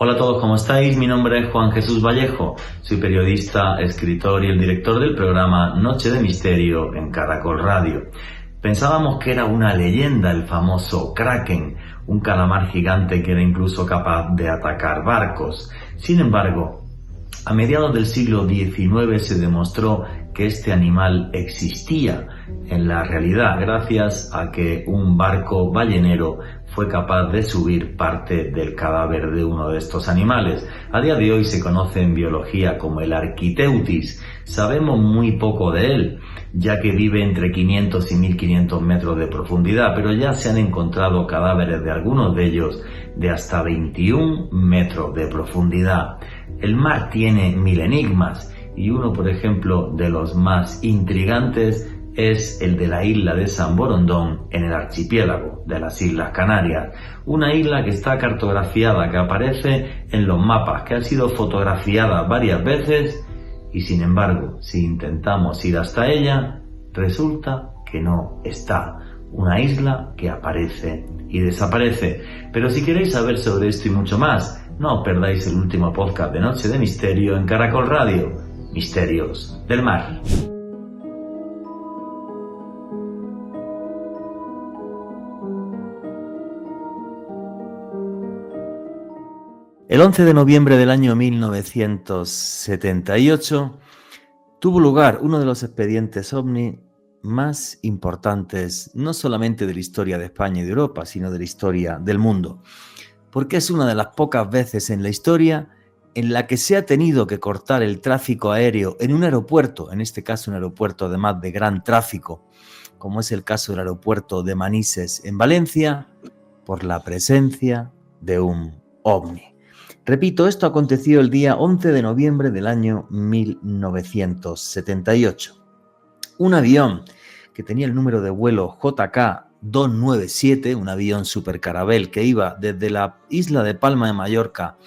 Hola a todos, ¿cómo estáis? Mi nombre es Juan Jesús Vallejo, soy periodista, escritor y el director del programa Noche de Misterio en Caracol Radio. Pensábamos que era una leyenda el famoso Kraken, un calamar gigante que era incluso capaz de atacar barcos. Sin embargo, a mediados del siglo XIX se demostró que este animal existía en la realidad gracias a que un barco ballenero fue capaz de subir parte del cadáver de uno de estos animales. A día de hoy se conoce en biología como el Architeuthis. Sabemos muy poco de él, ya que vive entre 500 y 1500 metros de profundidad, pero ya se han encontrado cadáveres de algunos de ellos de hasta 21 metros de profundidad. El mar tiene 1000 enigmas y uno, por ejemplo, de los más intrigantes es el de la isla de San Borondón en el archipiélago de las Islas Canarias, una isla que está cartografiada, que aparece en los mapas, que ha sido fotografiada varias veces y sin embargo, si intentamos ir hasta ella, resulta que no está. Una isla que aparece y desaparece. Pero si queréis saber sobre esto y mucho más, no os perdáis el último podcast de Noche de Misterio en Caracol Radio, Misterios del Mar. El 11 de noviembre del año 1978 tuvo lugar uno de los expedientes OVNI más importantes, no solamente de la historia de España y de Europa, sino de la historia del mundo, porque es una de las pocas veces en la historia en la que se ha tenido que cortar el tráfico aéreo en un aeropuerto, en este caso un aeropuerto además de gran tráfico, como es el caso del aeropuerto de Manises en Valencia, por la presencia de un OVNI. Repito, esto aconteció el día 11 de noviembre del año 1978. Un avión que tenía el número de vuelo JK297, un avión Super Caravelle que iba desde la isla de Palma de Mallorca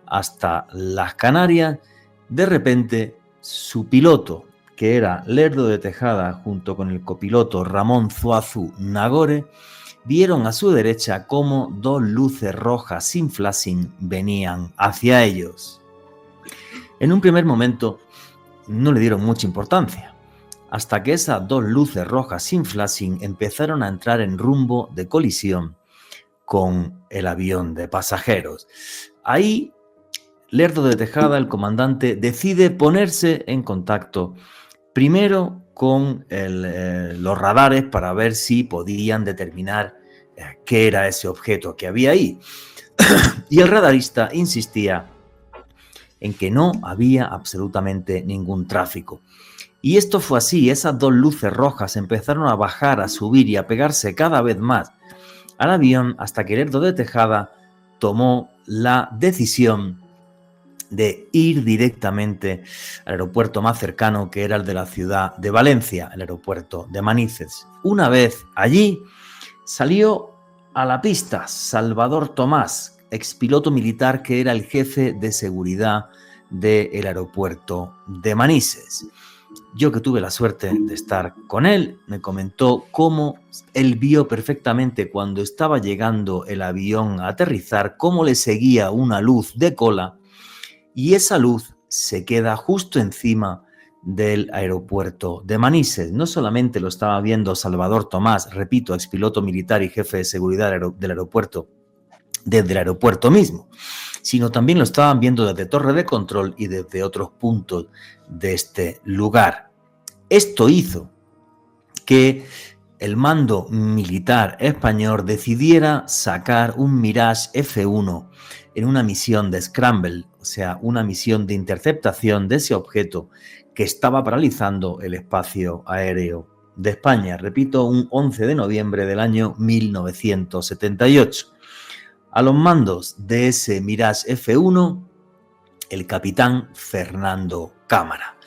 hasta las Canarias, de repente su piloto, que era Lerdo de Tejada, junto con el copiloto Ramón Zuazu Nagore, vieron a su derecha cómo dos luces rojas sin flashing venían hacia ellos. En un primer momento no le dieron mucha importancia, hasta que esas dos luces rojas sin flashing empezaron a entrar en rumbo de colisión con el avión de pasajeros. Ahí, Lerdo de Tejada, el comandante, decide ponerse en contacto primero con los radares para ver si podían determinar qué era ese objeto que había ahí. Y el radarista insistía en que no había absolutamente ningún tráfico. Y esto fue así, esas dos luces rojas empezaron a bajar, a subir y a pegarse cada vez más al avión hasta que Lerdo de Tejada tomó la decisión de ir directamente al aeropuerto más cercano, que era el de la ciudad de Valencia, el aeropuerto de Manises. Una vez allí, salió a la pista Salvador Tomás, expiloto militar que era el jefe de seguridad del aeropuerto de Manises. Yo, que tuve la suerte de estar con él, me comentó cómo él vio perfectamente cuando estaba llegando el avión a aterrizar, cómo le seguía una luz de cola, y esa luz se queda justo encima del aeropuerto de Manises. No solamente lo estaba viendo Salvador Tomás, repito, expiloto militar y jefe de seguridad del aeropuerto, desde el aeropuerto mismo, sino también lo estaban viendo desde torre de control y desde otros puntos de este lugar. Esto hizo que el mando militar español decidiera sacar un Mirage F1 en una misión de scramble, o sea, una misión de interceptación de ese objeto que estaba paralizando el espacio aéreo de España. Repito, un 11 de noviembre del año 1978. A los mandos de ese Mirage F1, el capitán Fernando Cámara.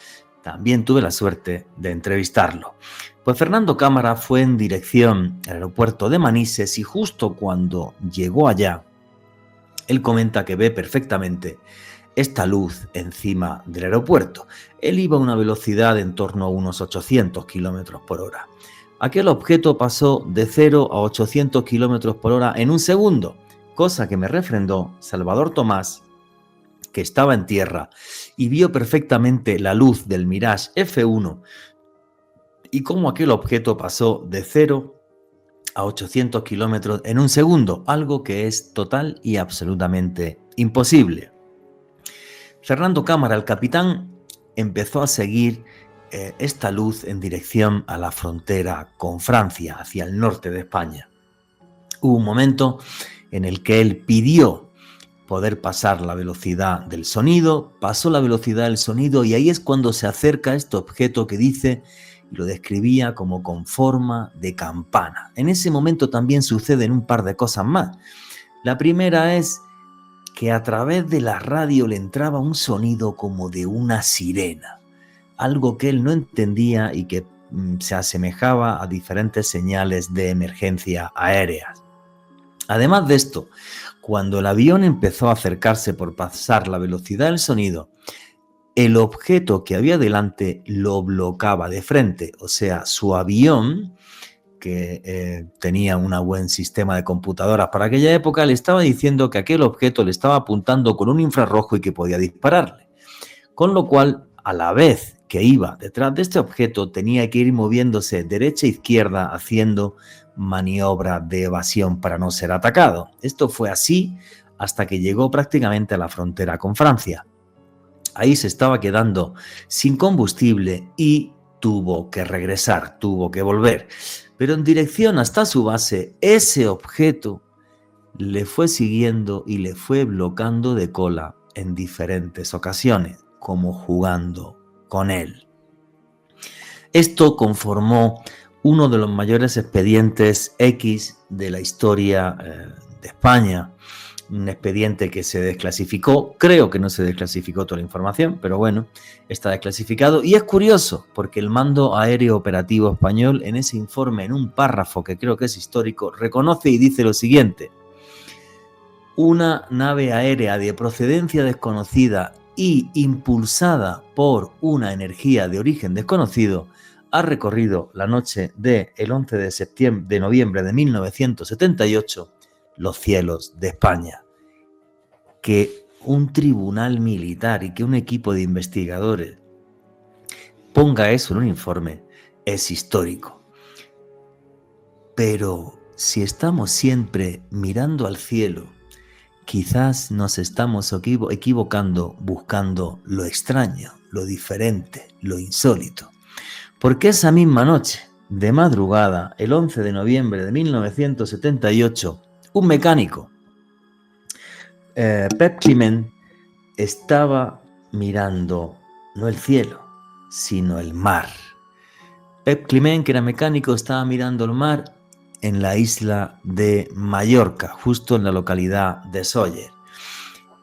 También tuve la suerte de entrevistarlo. Pues Fernando Cámara fue en dirección al aeropuerto de Manises y justo cuando llegó allá, él comenta que ve perfectamente esta luz encima del aeropuerto. Él iba a una velocidad de en torno a unos 800 kilómetros por hora. Aquel objeto pasó de 0 a 800 kilómetros por hora en un segundo, cosa que me refrendó Salvador Tomás, que estaba en tierra y vio perfectamente la luz del Mirage F1 y cómo aquel objeto pasó de 0 a 800 kilómetros en un segundo, algo que es total y absolutamente imposible. Cerrando cámara, el capitán empezó a seguir esta luz en dirección a la frontera con Francia, hacia el norte de España. Hubo un momento en el que él pidió poder pasar la velocidad del sonido, pasó la velocidad del sonido y ahí es cuando se acerca a este objeto que dice, y lo describía como con forma de campana. En ese momento también suceden un par de cosas más. La primera es que a través de la radio le entraba un sonido como de una sirena, algo que él no entendía y que se asemejaba a diferentes señales de emergencia aéreas. Además de esto, cuando el avión empezó a acercarse por pasar la velocidad del sonido, el objeto que había delante lo bloqueaba de frente, o sea, su avión, que tenía un buen sistema de computadoras para aquella época, le estaba diciendo que aquel objeto le estaba apuntando con un infrarrojo y que podía dispararle. Con lo cual, a la vez que iba detrás de este objeto, tenía que ir moviéndose derecha e izquierda haciendo maniobras de evasión para no ser atacado. Esto fue así hasta que llegó prácticamente a la frontera con Francia. Ahí se estaba quedando sin combustible y tuvo que regresar, tuvo que volver. Pero en dirección hasta su base, ese objeto le fue siguiendo y le fue bloqueando de cola en diferentes ocasiones, como jugando con él. Esto conformó uno de los mayores expedientes X de la historia de España. Un expediente que se desclasificó, creo que no se desclasificó toda la información, pero bueno, está desclasificado. Y es curioso, porque el Mando Aéreo Operativo Español, en ese informe, en un párrafo que creo que es histórico, reconoce y dice lo siguiente: una nave aérea de procedencia desconocida y impulsada por una energía de origen desconocido ha recorrido la noche del 11 de noviembre de 1978 los cielos de España. Que un tribunal militar y que un equipo de investigadores ponga eso en un informe es histórico. Pero si estamos siempre mirando al cielo, quizás nos estamos equivocando buscando lo extraño, lo diferente, lo insólito. Porque esa misma noche, de madrugada, el 11 de noviembre de 1978, un mecánico, Pep Clement, estaba mirando no el cielo, sino el mar. Pep Clement, que era mecánico, estaba mirando el mar en la isla de Mallorca, justo en la localidad de Sóller.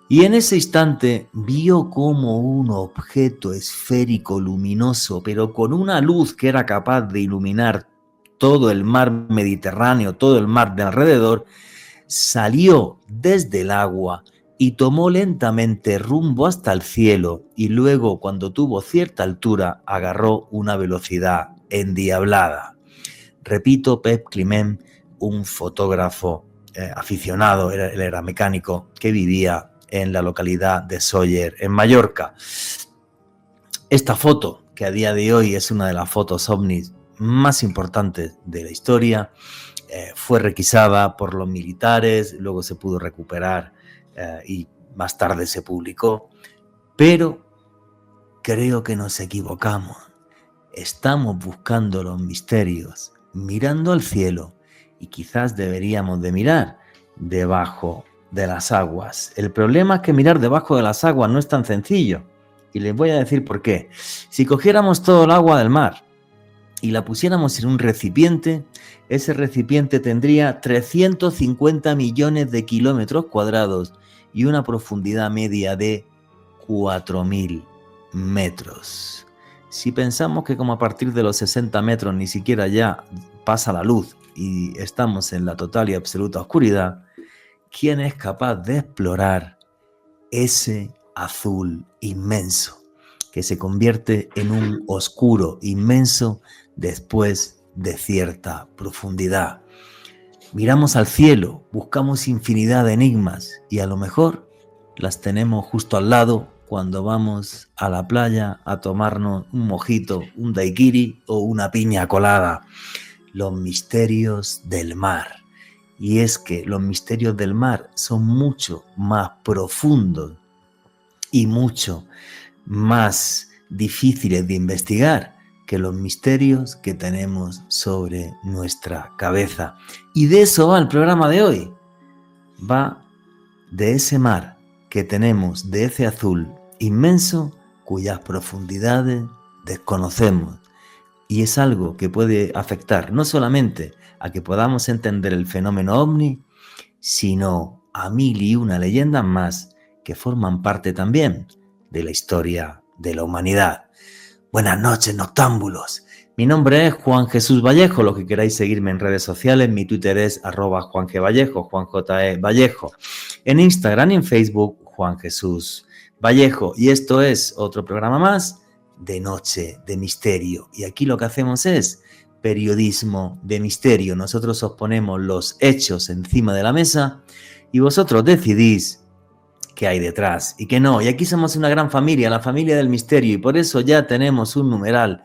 Y en ese instante vio como un objeto esférico luminoso, pero con una luz que era capaz de iluminar todo el mar Mediterráneo, todo el mar de alrededor, salió desde el agua y tomó lentamente rumbo hasta el cielo y luego, cuando tuvo cierta altura, agarró una velocidad endiablada. Repito, Pep Clement, un fotógrafo aficionado, él era mecánico, que vivía en la localidad de Sóller, en Mallorca. Esta foto, que a día de hoy es una de las fotos ovnis más importantes de la historia, fue requisada por los militares, luego se pudo recuperar y más tarde se publicó. Pero creo que nos equivocamos. Estamos buscando los misterios, mirando al cielo, y quizás deberíamos de mirar debajo de las aguas. El problema es que mirar debajo de las aguas no es tan sencillo, y les voy a decir por qué. Si cogiéramos todo el agua del mar y la pusiéramos en un recipiente, ese recipiente tendría 350 millones de kilómetros cuadrados y una profundidad media de 4.000 metros. Si pensamos que como a partir de los 60 metros ni siquiera ya pasa la luz y estamos en la total y absoluta oscuridad, ¿quién es capaz de explorar ese azul inmenso que se convierte en un oscuro inmenso después de cierta profundidad? Miramos al cielo, buscamos infinidad de enigmas y a lo mejor las tenemos justo al lado cuando vamos a la playa a tomarnos un mojito, un daiquiri o una piña colada. Los misterios del mar. Y es que los misterios del mar son mucho más profundos y mucho más difíciles de investigar que los misterios que tenemos sobre nuestra cabeza. Y de eso va el programa de hoy. Va de ese mar que tenemos, de ese azul inmenso cuyas profundidades desconocemos. Y es algo que puede afectar no solamente a que podamos entender el fenómeno ovni, sino a 1001 leyendas más que forman parte también de la historia de la humanidad. Buenas noches, noctámbulos. Mi nombre es Juan Jesús Vallejo. Los que queráis seguirme en redes sociales, mi Twitter es @JuanGVallejo, Juan J.E. Vallejo. En Instagram y en Facebook, Juan Jesús Vallejo. Y esto es otro programa más de Noche de Misterio. Y aquí lo que hacemos es periodismo de misterio. Nosotros os ponemos los hechos encima de la mesa y vosotros decidís qué hay detrás y qué no. Y aquí somos una gran familia, la familia del misterio, y por eso ya tenemos un numeral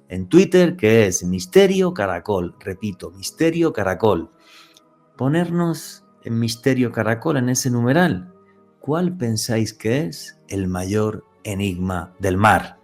en Twitter que es Misterio Caracol. Repito, Misterio Caracol. Ponernos en Misterio Caracol en ese numeral. ¿Cuál pensáis que es el mayor enigma del mar?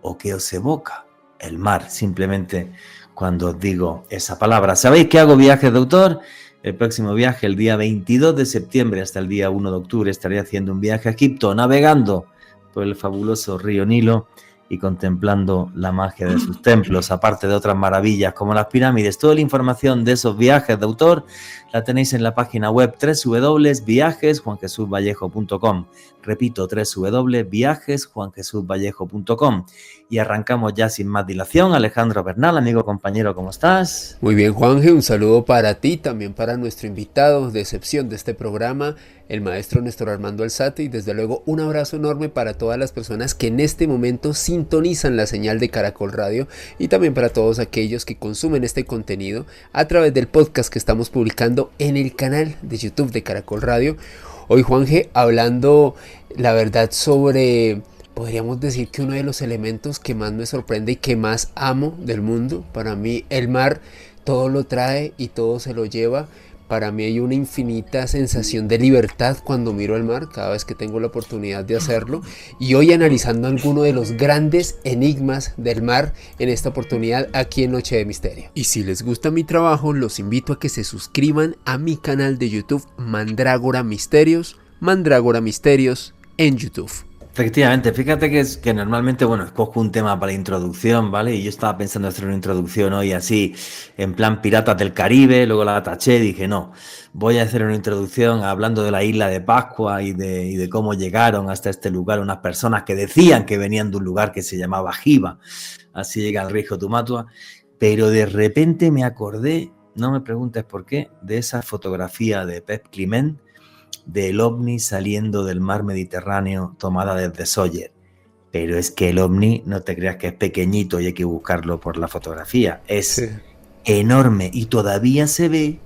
¿O qué os evoca el mar? Simplemente cuando os digo esa palabra. ¿Sabéis que hago viajes de autor? El próximo viaje, el día 22 de septiembre hasta el día 1 de octubre, estaré haciendo un viaje a Egipto, navegando por el fabuloso río Nilo y contemplando la magia de sus templos, aparte de otras maravillas como las pirámides. Toda la información de esos viajes de autor la tenéis en la página web www.viajesjuanjesusvallejo.com. Repito, www.viajesjuanjesusvallejo.com. Y arrancamos ya sin más dilación. Alejandro Bernal, amigo, compañero, ¿cómo estás? Muy bien, Juanje, un saludo para ti, también para nuestro invitado de excepción de este programa, el maestro Néstor Armando Alzate, y desde luego un abrazo enorme para todas las personas que en este momento sintonizan la señal de Caracol Radio y también para todos aquellos que consumen este contenido a través del podcast que estamos publicando en el canal de YouTube de Caracol Radio. Hoy, Juanje, hablando la verdad sobre, podríamos decir que uno de los elementos que más me sorprende y que más amo del mundo. Para mí el mar todo lo trae y todo se lo lleva. Para mí hay una infinita sensación de libertad cuando miro el mar, cada vez que tengo la oportunidad de hacerlo. Y hoy analizando alguno de los grandes enigmas del mar en esta oportunidad aquí en Noche de Misterio. Y si les gusta mi trabajo, los invito a que se suscriban a mi canal de YouTube Mandrágora Misterios en YouTube. Efectivamente, fíjate que normalmente, escojo un tema para la introducción, ¿vale? Y yo estaba pensando en hacer una introducción hoy así, en plan Piratas del Caribe, luego la taché, dije, no, voy a hacer una introducción hablando de la isla de Pascua y de cómo llegaron hasta este lugar unas personas que decían que venían de un lugar que se llamaba Giva, así llega el Rijo Tumatua, pero de repente me acordé, no me preguntes por qué, de esa fotografía de Pep Climent, del ovni saliendo del mar Mediterráneo tomada desde Sóller. Pero es que el ovni, no te creas que es pequeñito y hay que buscarlo por la fotografía, es enorme y todavía se ve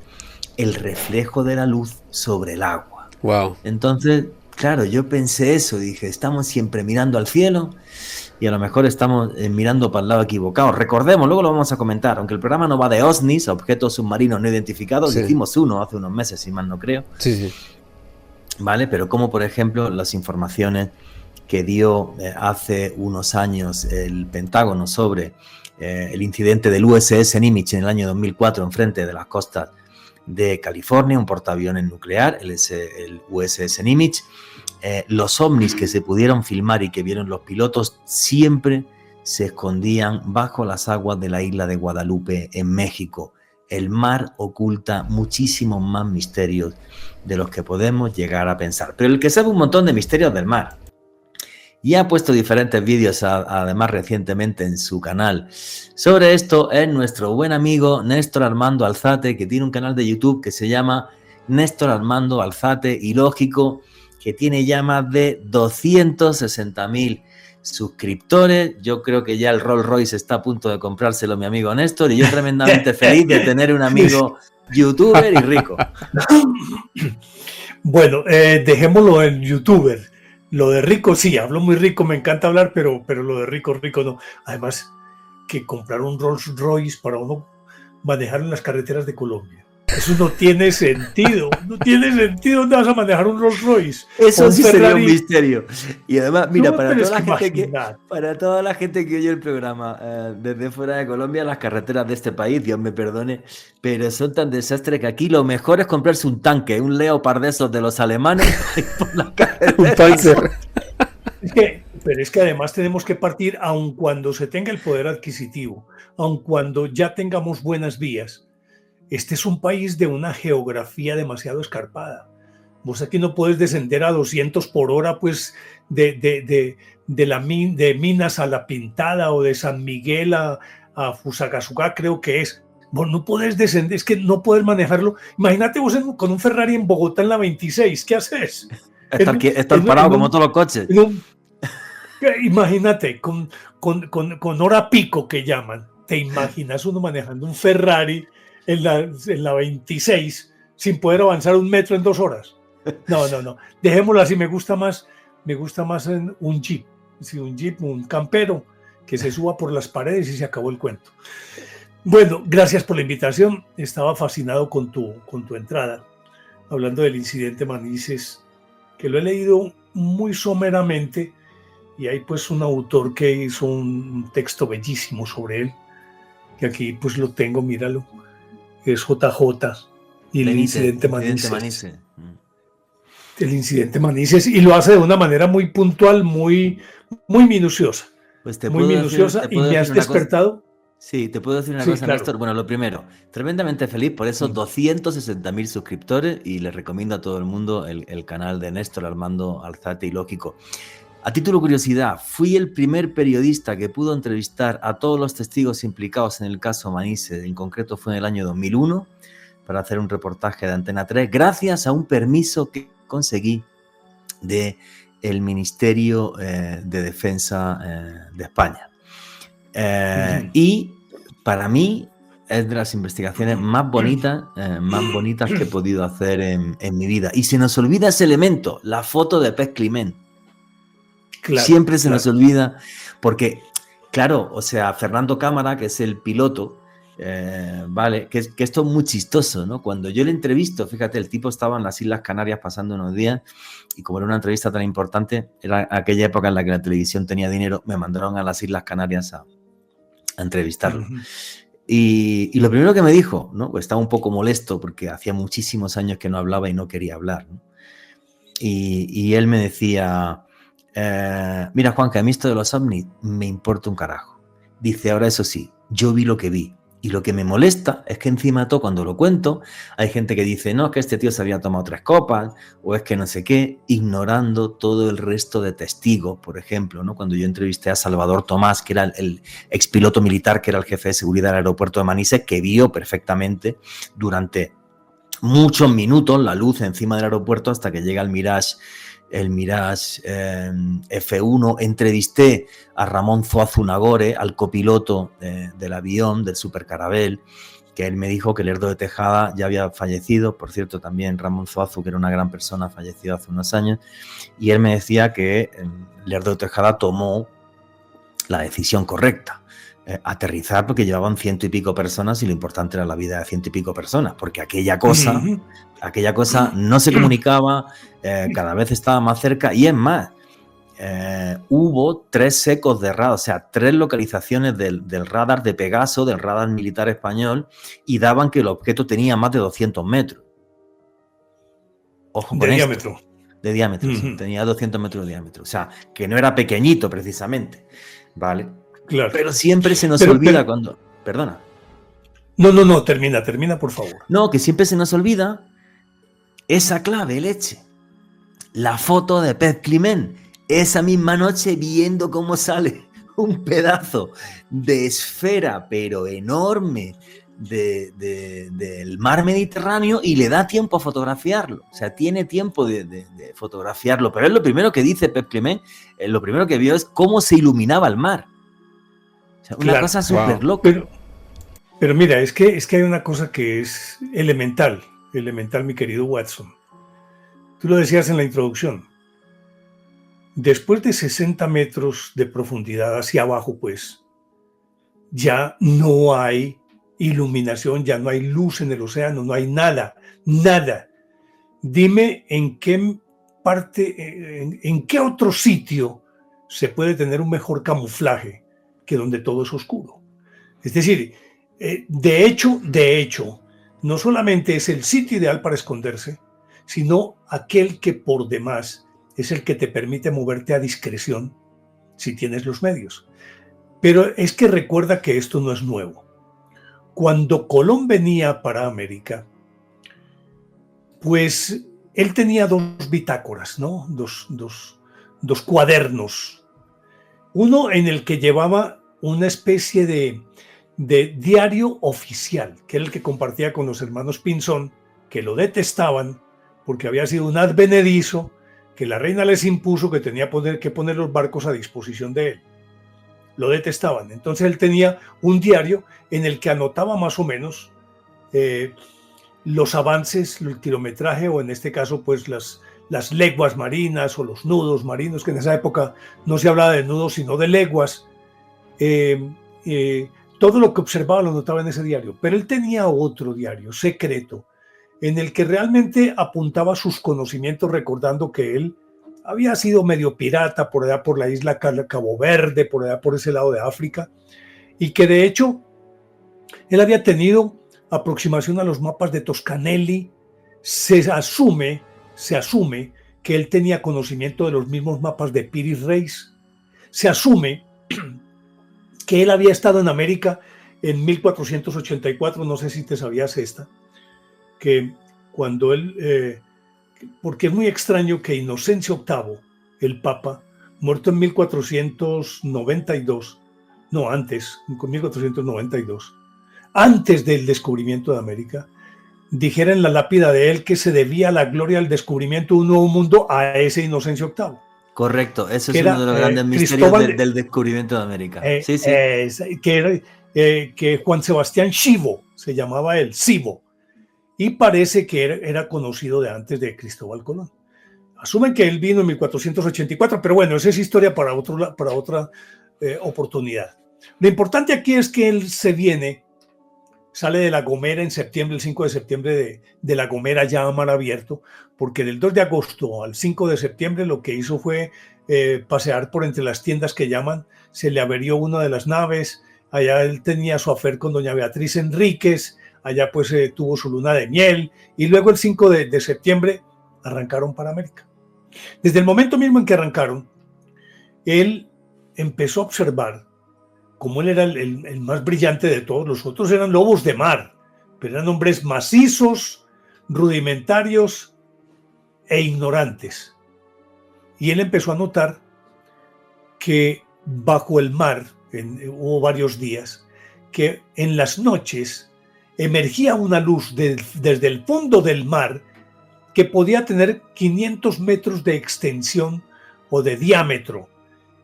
el reflejo de la luz sobre el agua. Wow. Entonces, claro, yo pensé eso, dije, estamos siempre mirando al cielo y a lo mejor estamos mirando para el lado equivocado. Recordemos, luego lo vamos a comentar, aunque el programa no va de OSNIs, objetos submarinos no identificados, hicimos uno hace unos meses, si mal no creo. Sí. ¿Vale? Pero como por ejemplo las informaciones que dio hace unos años el Pentágono sobre el incidente del USS Nimitz en el año 2004 enfrente de las costas de California, un portaaviones nuclear, el USS Nimitz. Los ovnis que se pudieron filmar y que vieron los pilotos siempre se escondían bajo las aguas de la isla de Guadalupe en México. El mar oculta muchísimos más misterios de los que podemos llegar a pensar. Pero el que sabe un montón de misterios del mar y ha puesto diferentes vídeos, además recientemente en su canal, sobre esto es nuestro buen amigo Néstor Armando Alzate, que tiene un canal de YouTube que se llama Néstor Armando Alzate, y lógico que tiene ya más de 260.000 suscriptores. Yo creo que ya el Rolls Royce está a punto de comprárselo mi amigo Néstor, y yo tremendamente feliz de tener un amigo youtuber y rico. Bueno, dejémoslo en youtuber. Lo de rico, sí, hablo muy rico, me encanta hablar, pero lo de rico, rico no. Además, que comprar un Rolls Royce para uno manejar en las carreteras de Colombia. Eso no tiene sentido. No tiene sentido. ¿Dónde vas a manejar un Rolls Royce? Eso sí Ferrari. Sería un misterio. Y además, mira, No, para para toda la gente que oye el programa desde fuera de Colombia, las carreteras de este país, Dios me perdone, pero son tan desastres que aquí lo mejor es comprarse un tanque, un Leopard de esos de los alemanes por la carretera. Un Panzer. Pero es que además tenemos que partir, aun cuando se tenga el poder adquisitivo, aun cuando ya tengamos buenas vías. Este es un país de una geografía demasiado escarpada. Vos aquí no puedes descender a 200 por hora, pues, de Minas a La Pintada o de San Miguel a Fusagasugá, creo que es. Vos no puedes descender, es que no puedes manejarlo. Imagínate vos con un Ferrari en Bogotá en la 26, ¿qué haces? Estar parado como todos los coches. Imagínate, con hora pico que llaman. ¿Te imaginas uno manejando un Ferrari en la 26 sin poder avanzar un metro en 2 horas? No. Dejémoslo así, me gusta más en un Jeep. Sí, un Jeep, un campero que se suba por las paredes y se acabó el cuento. Bueno, gracias por la invitación. Estaba fascinado con tu entrada, hablando del incidente Manises, que lo he leído muy someramente, y hay pues un autor que hizo un texto bellísimo sobre él, que aquí pues lo tengo, míralo, es JJ y el incidente Manises. El incidente Manises, y lo hace de una manera muy puntual, muy minuciosa. Pues muy minuciosa, y me has despertado. Sí, te puedo decir una cosa, claro. Néstor. Bueno, lo primero, tremendamente feliz por esos 260.000 suscriptores, y les recomiendo a todo el mundo el canal de Néstor Armando Alzate y Lógico. A título de curiosidad, fui el primer periodista que pudo entrevistar a todos los testigos implicados en el caso Manises. En concreto fue en el año 2001 para hacer un reportaje de Antena 3, gracias a un permiso que conseguí del Ministerio de Defensa de España. Y para mí es de las investigaciones más bonitas que he podido hacer en mi vida. Y se nos olvida ese elemento, la foto de Pez Climent. Claro, siempre se nos olvida, porque, claro, o sea, Fernando Cámara, que es el piloto, vale, que esto es muy chistoso, ¿no? Cuando yo le entrevisto, fíjate, el tipo estaba en las Islas Canarias pasando unos días, y como era una entrevista tan importante, era aquella época en la que la televisión tenía dinero, me mandaron a las Islas Canarias a entrevistarlo. Y lo primero que me dijo, ¿no? Pues estaba un poco molesto porque hacía muchísimos años que no hablaba y no quería hablar, ¿no? Y él me decía, mira, Juan, que a mí esto de los ovnis me importa un carajo. Dice, ahora eso sí, yo vi lo que vi. Y lo que me molesta es que encima de todo, cuando lo cuento, hay gente que dice, no, que este tío se había tomado 3 copas, o es que no sé qué, ignorando todo el resto de testigos. Por ejemplo, ¿no? Cuando yo entrevisté a Salvador Tomás, que era el expiloto militar, que era el jefe de seguridad del aeropuerto de Manises, que vio perfectamente durante muchos minutos la luz encima del aeropuerto hasta que llega el Mirage F1. Entrevisté a Ramón Zuazu Nagore, al copiloto del avión, del Super Caravelle, que él me dijo que Lerdo de Tejada ya había fallecido. Por cierto, también Ramón Zuazu, que era una gran persona, falleció hace unos años, y él me decía que Lerdo de Tejada tomó la decisión correcta. Aterrizar, porque llevaban 100 y pico personas y lo importante era la vida de 100 y pico personas, porque aquella cosa no se comunicaba, cada vez estaba más cerca, y es más, hubo 3 secos de radar, o sea, 3 localizaciones del radar de Pegaso, del radar militar español, y daban que el objeto tenía más de 200 metros. Ojo con de esto. Diámetro. De diámetro, sí, tenía 200 metros de diámetro, o sea, que no era pequeñito precisamente, ¿vale? Claro. Pero siempre se nos olvida cuando... Perdona. No, termina, por favor. No, que siempre se nos olvida esa clave, leche. La foto de Pez Climent, esa misma noche viendo cómo sale un pedazo de esfera, pero enorme, del mar Mediterráneo, y le da tiempo a fotografiarlo. O sea, tiene tiempo de fotografiarlo. Pero es lo primero que dice Pez Climent, lo primero que vio es cómo se iluminaba el mar. O sea, una cosa súper loca. Pero mira, es que hay una cosa que es elemental, mi querido Watson. Tú lo decías en la introducción. Después de 60 metros de profundidad hacia abajo, pues, ya no hay iluminación, ya no hay luz en el océano, no hay nada, nada. Dime en qué parte, en qué otro sitio se puede tener un mejor camuflaje que donde todo es oscuro. Es decir, de hecho, no solamente es el sitio ideal para esconderse, sino aquel que por demás es el que te permite moverte a discreción si tienes los medios. Pero es que recuerda que esto no es nuevo. Cuando Colón venía para América, pues él tenía dos bitácoras, ¿no? Dos cuadernos. Uno en el que llevaba una especie de diario oficial, que era el que compartía con los hermanos Pinzón, que lo detestaban porque había sido un advenedizo que la reina les impuso que tenía que poner los barcos a disposición de él. Lo detestaban. Entonces él tenía un diario en el que anotaba más o menos los avances, el kilometraje, o en este caso pues las leguas marinas o los nudos marinos, que en esa época no se hablaba de nudos sino de leguas. Todo lo que observaba lo anotaba en ese diario. Pero él tenía otro diario secreto en el que realmente apuntaba sus conocimientos, recordando que él había sido medio pirata por allá por la isla Cabo Verde, por allá por ese lado de África, y que de hecho él había tenido aproximación a los mapas de Toscanelli. Se asume que él tenía conocimiento de los mismos mapas de Piri Reis. Se asume que él había estado en América en 1484, no sé si te sabías esta, que cuando él, porque es muy extraño que Inocencio VIII, el Papa, muerto en 1492, no antes, en 1492, antes del descubrimiento de América, dijera en la lápida de él que se debía la gloria al descubrimiento de un nuevo mundo a ese Inocencio VIII. Correcto, ese es uno de los grandes misterios del descubrimiento de América. Sí. Que Juan Sebastián Chivo, se llamaba él, Cibo, y parece que era conocido de antes de Cristóbal Colón. Asumen que él vino en 1484, pero bueno, esa es historia para otra oportunidad. Lo importante aquí es que él sale de La Gomera en septiembre, el 5 de septiembre de La Gomera ya a mar abierto, porque del 2 de agosto al 5 de septiembre lo que hizo fue pasear por entre las tiendas que llaman, se le averió una de las naves, allá él tenía su afer con doña Beatriz Enríquez, allá pues tuvo su luna de miel, y luego el 5 de septiembre arrancaron para América. Desde el momento mismo en que arrancaron, él empezó a observar, como él era el más brillante de todos, los otros eran lobos de mar, pero eran hombres macizos, rudimentarios e ignorantes. Y él empezó a notar que bajo el mar, hubo varios días, que en las noches emergía una luz desde el fondo del mar que podía tener 500 metros de extensión o de diámetro,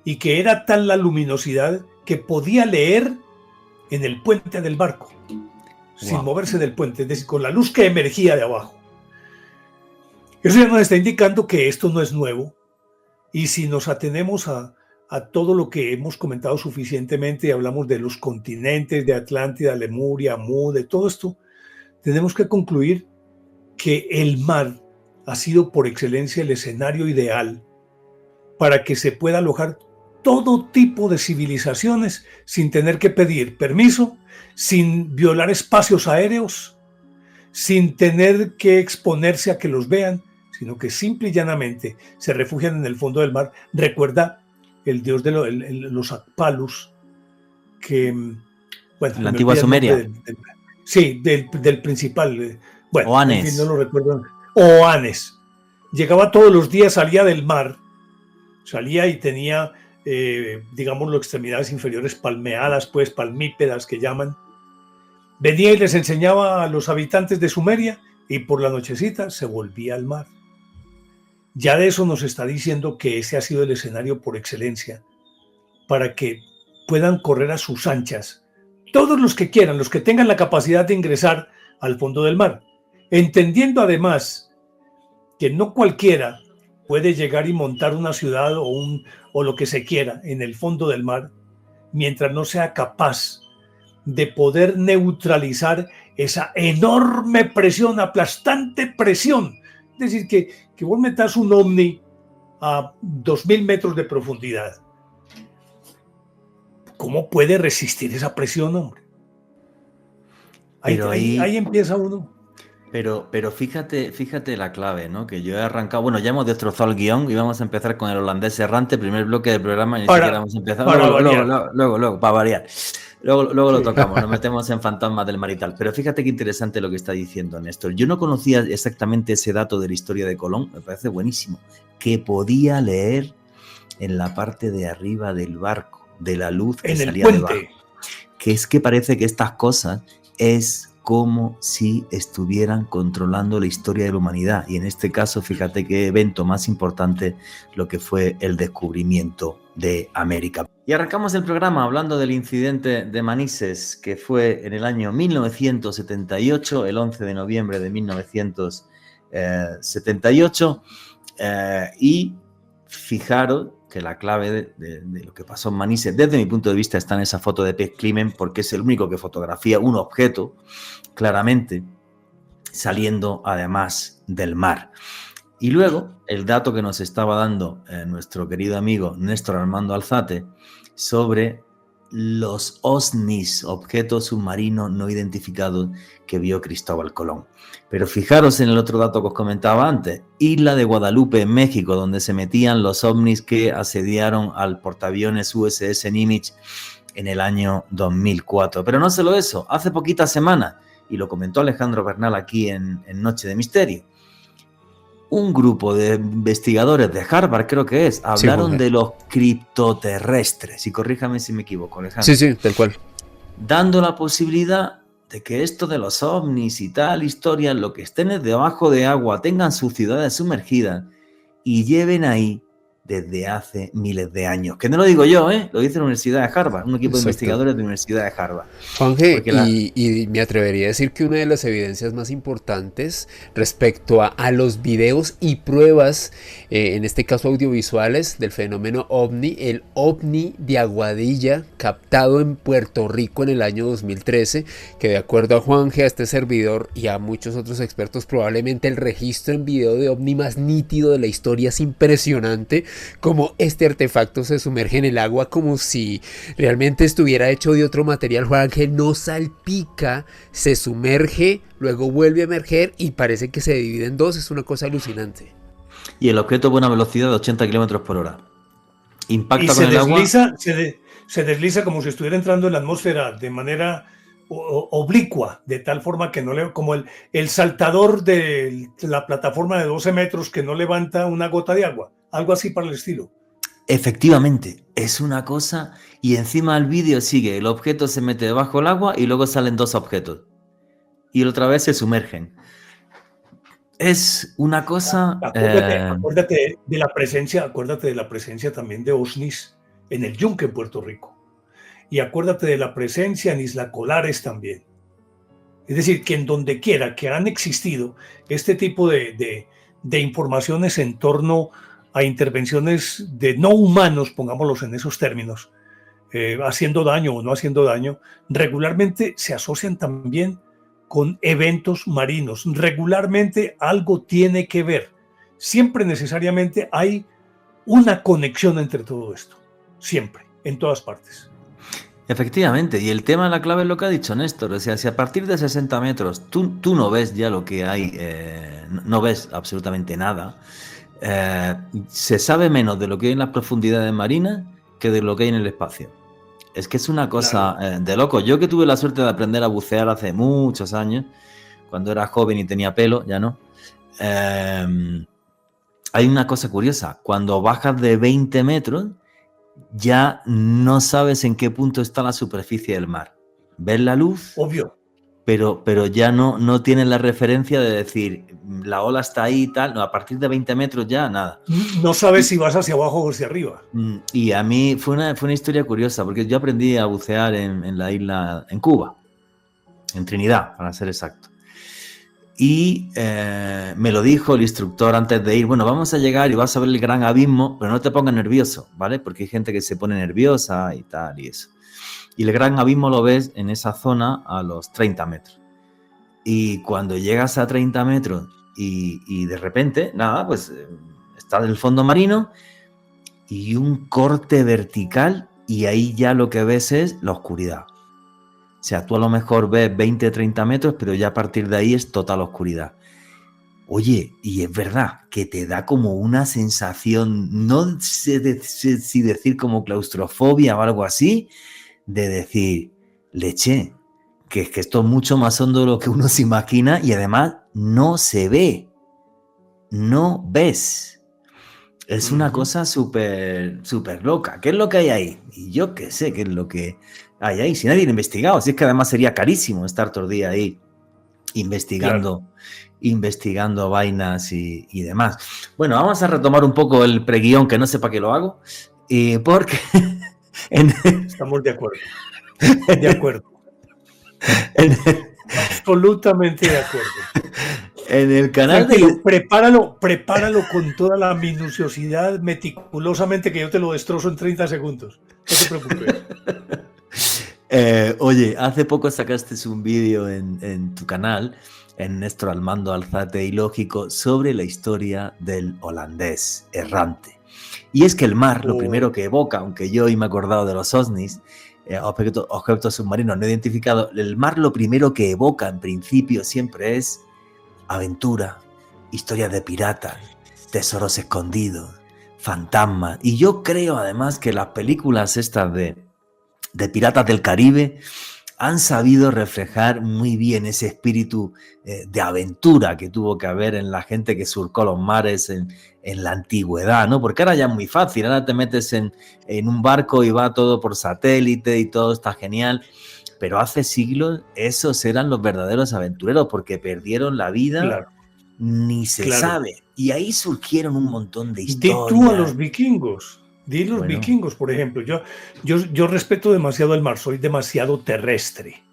y que era tal la luminosidad que podía leer en el puente del barco, sin moverse del puente, es decir, con la luz que emergía de abajo. Eso ya nos está indicando que esto no es nuevo, y si nos atenemos a todo lo que hemos comentado suficientemente y hablamos de los continentes, de Atlántida, Lemuria, Mu, de todo esto, tenemos que concluir que el mar ha sido por excelencia el escenario ideal para que se pueda alojar todo tipo de civilizaciones sin tener que pedir permiso, sin violar espacios aéreos, sin tener que exponerse a que los vean, sino que simple y llanamente se refugian en el fondo del mar. Recuerda el dios de los Akpalus, que, bueno, la antigua Sumeria. Del principal. Bueno, Oanes. En fin, no lo recuerdo. Oanes. Llegaba todos los días, salía del mar, salía y tenía, digámoslo, extremidades inferiores palmeadas, pues palmípedas que llaman. Venía y les enseñaba a los habitantes de Sumeria y por la nochecita se volvía al mar. Ya de eso nos está diciendo que ese ha sido el escenario por excelencia para que puedan correr a sus anchas todos los que quieran, los que tengan la capacidad de ingresar al fondo del mar, entendiendo además que no cualquiera puede llegar y montar una ciudad o lo que se quiera en el fondo del mar, mientras no sea capaz de poder neutralizar esa enorme presión, aplastante presión. Es decir, que vos metas un ovni a 2.000 metros de profundidad. ¿Cómo puede resistir esa presión, hombre? Ahí empieza uno. Pero fíjate la clave, ¿no? Que yo he arrancado, bueno, ya hemos destrozado el guión y vamos a empezar con el holandés errante, primer bloque del programa, y ni siquiera hemos empezado. Luego, para variar. Luego lo tocamos, nos metemos en fantasmas del mar y tal. Pero fíjate qué interesante lo que está diciendo Néstor. Yo no conocía exactamente ese dato de la historia de Colón, me parece buenísimo, que podía leer en la parte de arriba del barco, de la luz que salía debajo. Que es que parece que estas cosas es como si estuvieran controlando la historia de la humanidad. Y en este caso, fíjate qué evento más importante, lo que fue el descubrimiento de América. Y arrancamos el programa hablando del incidente de Manises, que fue en el año 1978, el 11 de noviembre de 1978. Y fijaros que la clave de lo que pasó en Manises, desde mi punto de vista, está en esa foto de Pez Climent, porque es el único que fotografía un objeto claramente saliendo además del mar. Y luego, el dato que nos estaba dando nuestro querido amigo Néstor Armando Alzate sobre los OSNIs, objetos submarinos no identificados que vio Cristóbal Colón. Pero fijaros en el otro dato que os comentaba antes, Isla de Guadalupe en México, donde se metían los ovnis que asediaron al portaaviones USS Nimitz en el año 2004. Pero no solo eso, hace poquitas semanas, y lo comentó Alejandro Bernal aquí en Noche de Misterio, un grupo de investigadores de Harvard, creo que es, hablaron de los criptoterrestres, y corríjame si me equivoco, Alejandro. Sí, tal cual. Dando la posibilidad de que esto de los ovnis y tal historia, lo que estén debajo de agua, tengan sus ciudades sumergidas y lleven ahí desde hace miles de años. Que no lo digo yo, lo dice la Universidad de Harvard, un equipo de investigadores de la Universidad de Harvard. Juanje, y me atrevería a decir que una de las evidencias más importantes respecto a los videos y pruebas, en este caso audiovisuales, del fenómeno OVNI, el OVNI de Aguadilla, captado en Puerto Rico en el año 2013, que de acuerdo a Juanje, a este servidor y a muchos otros expertos, probablemente el registro en video de OVNI más nítido de la historia. Es impresionante como este artefacto se sumerge en el agua como si realmente estuviera hecho de otro material. Juanje, no salpica, se sumerge, luego vuelve a emerger y parece que se divide en dos. Es una cosa alucinante. Y el objeto a buena velocidad de 80 km por hora. Impacta y con el agua. Se desliza como si estuviera entrando en la atmósfera de manera oblicua, de tal forma que no le, como el saltador de la plataforma de 12 metros que no levanta una gota de agua, algo así para el estilo. Efectivamente, es una cosa, y encima el vídeo sigue, el objeto se mete debajo del agua y luego salen dos objetos y otra vez se sumergen. Es una cosa... Acuérdate de la presencia también de OSNIs en el Yunque, en Puerto Rico. Y acuérdate de la presencia en Isla Colares también. Es decir, que en donde quiera que han existido este tipo de informaciones en torno a intervenciones de no humanos, pongámoslos en esos términos, haciendo daño o no haciendo daño, regularmente se asocian también con eventos marinos. Regularmente algo tiene que ver. Siempre necesariamente hay una conexión entre todo esto. Siempre, en todas partes. Efectivamente, y el tema de la clave es lo que ha dicho Néstor, o sea, si a partir de 60 metros tú no ves ya lo que hay, no ves absolutamente nada, se sabe menos de lo que hay en las profundidades marinas que de lo que hay en el espacio. Es que es una cosa de loco. Yo que tuve la suerte de aprender a bucear hace muchos años, cuando era joven y tenía pelo, ya no, hay una cosa curiosa, cuando bajas de 20 metros, ya no sabes en qué punto está la superficie del mar. Ves la luz, obvio, pero ya no tienes la referencia de decir la ola está ahí y tal. No, a partir de 20 metros ya nada. No sabes si vas hacia abajo o hacia arriba. Y a mí fue una historia curiosa, porque yo aprendí a bucear en la isla, en Cuba, en Trinidad, para ser exacto. Y me lo dijo el instructor antes de ir, bueno, vamos a llegar y vas a ver el gran abismo, pero no te pongas nervioso, ¿vale? Porque hay gente que se pone nerviosa y tal y eso. Y el gran abismo lo ves en esa zona a los 30 metros. Y cuando llegas a 30 metros y de repente, nada, pues está el fondo marino y un corte vertical y ahí ya lo que ves es la oscuridad. O sea, tú a lo mejor ves 20, 30 metros, pero ya a partir de ahí es total oscuridad. Oye, y es verdad que te da como una sensación, no sé si decir como claustrofobia o algo así, de decir, leche, que es que esto es mucho más hondo de lo que uno se imagina y además no se ve, no ves. Es una cosa súper loca. ¿Qué es lo que hay ahí? Y yo qué sé qué es lo que hay ahí. Si nadie lo ha investigado, si es que además sería carísimo estar todo el día ahí investigando vainas y demás. Bueno, vamos a retomar un poco el preguión, que no sé para qué lo hago, porque... Estamos de acuerdo. De acuerdo. Absolutamente de acuerdo. En el canal prepáralo con toda la minuciosidad, meticulosamente, que yo te lo destrozo en 30 segundos. No te preocupes. Oye, hace poco sacaste un vídeo en tu canal, en Néstor Armando Alzate y Lógico, sobre la historia del holandés errante. Y es que el mar, lo primero que evoca, aunque yo hoy me he acordado de los OSNIs, objetos submarinos no identificados, el mar lo primero que evoca en principio siempre es aventura, historias de piratas, tesoros escondidos, fantasmas. Y yo creo además que las películas estas de Piratas del Caribe han sabido reflejar muy bien ese espíritu de aventura que tuvo que haber en la gente que surcó los mares en la antigüedad, ¿no? Porque ahora ya es muy fácil, ahora te metes en un barco y va todo por satélite y todo está genial, pero hace siglos esos eran los verdaderos aventureros porque perdieron la vida, claro, ni se sabe. Y ahí surgieron un montón de historias. Di tú a los vikingos. Di los vikingos, por ejemplo. Yo respeto demasiado el mar, soy demasiado terrestre.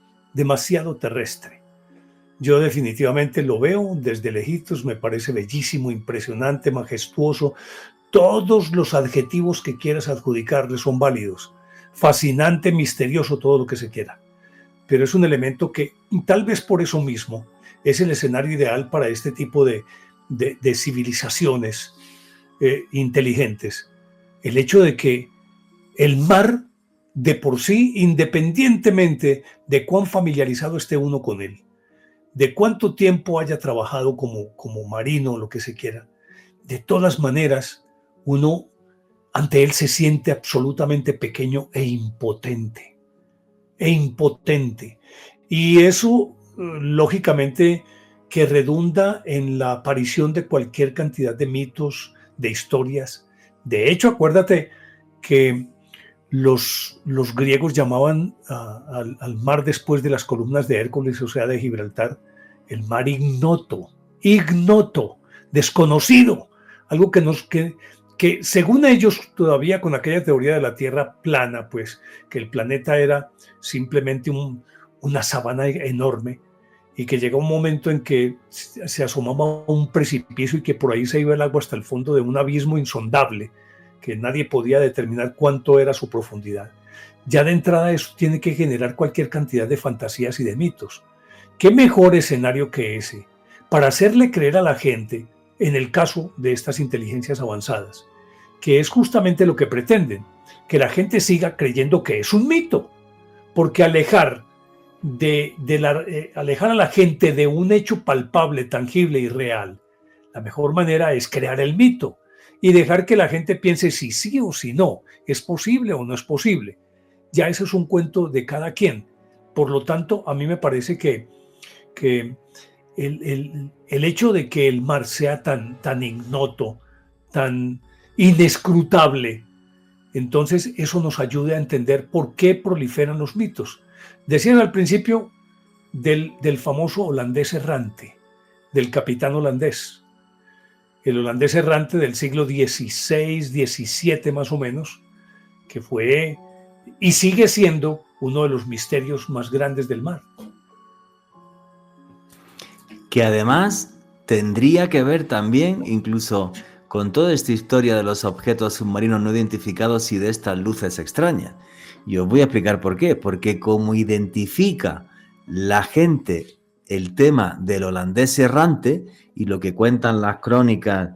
Yo definitivamente lo veo desde lejitos, me parece bellísimo, impresionante, majestuoso. Todos los adjetivos que quieras adjudicarle son válidos. Fascinante, misterioso, todo lo que se quiera. Pero es un elemento que, tal vez por eso mismo, es el escenario ideal para este tipo de civilizaciones inteligentes. El hecho de que el mar, de por sí, independientemente de cuán familiarizado esté uno con él, de cuánto tiempo haya trabajado como marino o lo que se quiera, de todas maneras, uno ante él se siente absolutamente pequeño e impotente. Y eso, lógicamente, que redunda en la aparición de cualquier cantidad de mitos, de historias. De hecho, acuérdate que los griegos llamaban al mar después de las columnas de Hércules, o sea, de Gibraltar, el mar ignoto, desconocido, algo que según ellos todavía con aquella teoría de la Tierra plana, pues que el planeta era simplemente una sabana enorme y que llega un momento en que se asomaba un precipicio y que por ahí se iba el agua hasta el fondo de un abismo insondable, que nadie podía determinar cuánto era su profundidad. Ya de entrada eso tiene que generar cualquier cantidad de fantasías y de mitos. ¿Qué mejor escenario que ese para hacerle creer a la gente, en el caso de estas inteligencias avanzadas, que es justamente lo que pretenden, que la gente siga creyendo que es un mito? Porque alejar a la gente de un hecho palpable, tangible y real, la mejor manera es crear el mito y dejar que la gente piense si sí o si no, es posible o no es posible. Ya eso es un cuento de cada quien. Por lo tanto, a mí me parece que el hecho de que el mar sea tan ignoto, tan inescrutable, entonces eso nos ayuda a entender por qué proliferan los mitos. Decían al principio del famoso holandés errante, del capitán holandés. El holandés errante del siglo XVI, XVII más o menos, que fue y sigue siendo uno de los misterios más grandes del mar. que además tendría que ver también incluso con toda esta historia de los objetos submarinos no identificados y de estas luces extrañas. Y os voy a explicar por qué. Porque como identifica la gente el tema del holandés errante y lo que cuentan las crónicas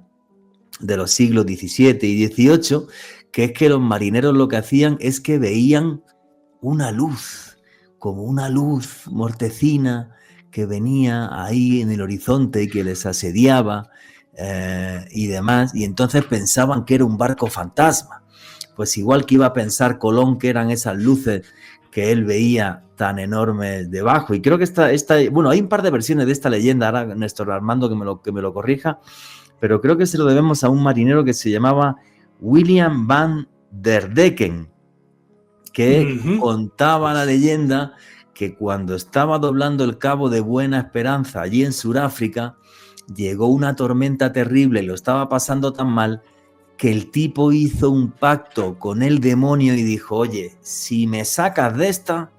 de los siglos XVII y XVIII, que es que los marineros lo que hacían es que veían una luz, como una luz mortecina que venía ahí en el horizonte y que les asediaba y demás, y entonces pensaban que era un barco fantasma. Pues igual que iba a pensar Colón que eran esas luces que él veía tan enormes debajo. Y creo que bueno, hay un par de versiones de esta leyenda, ahora Néstor Armando que me lo corrija, pero creo que se lo debemos a un marinero que se llamaba William van der Decken, que contaba la leyenda que cuando estaba doblando el Cabo de Buena Esperanza allí en Sudáfrica, llegó una tormenta terrible y lo estaba pasando tan mal que el tipo hizo un pacto con el demonio y dijo: oye, si me sacas de esta,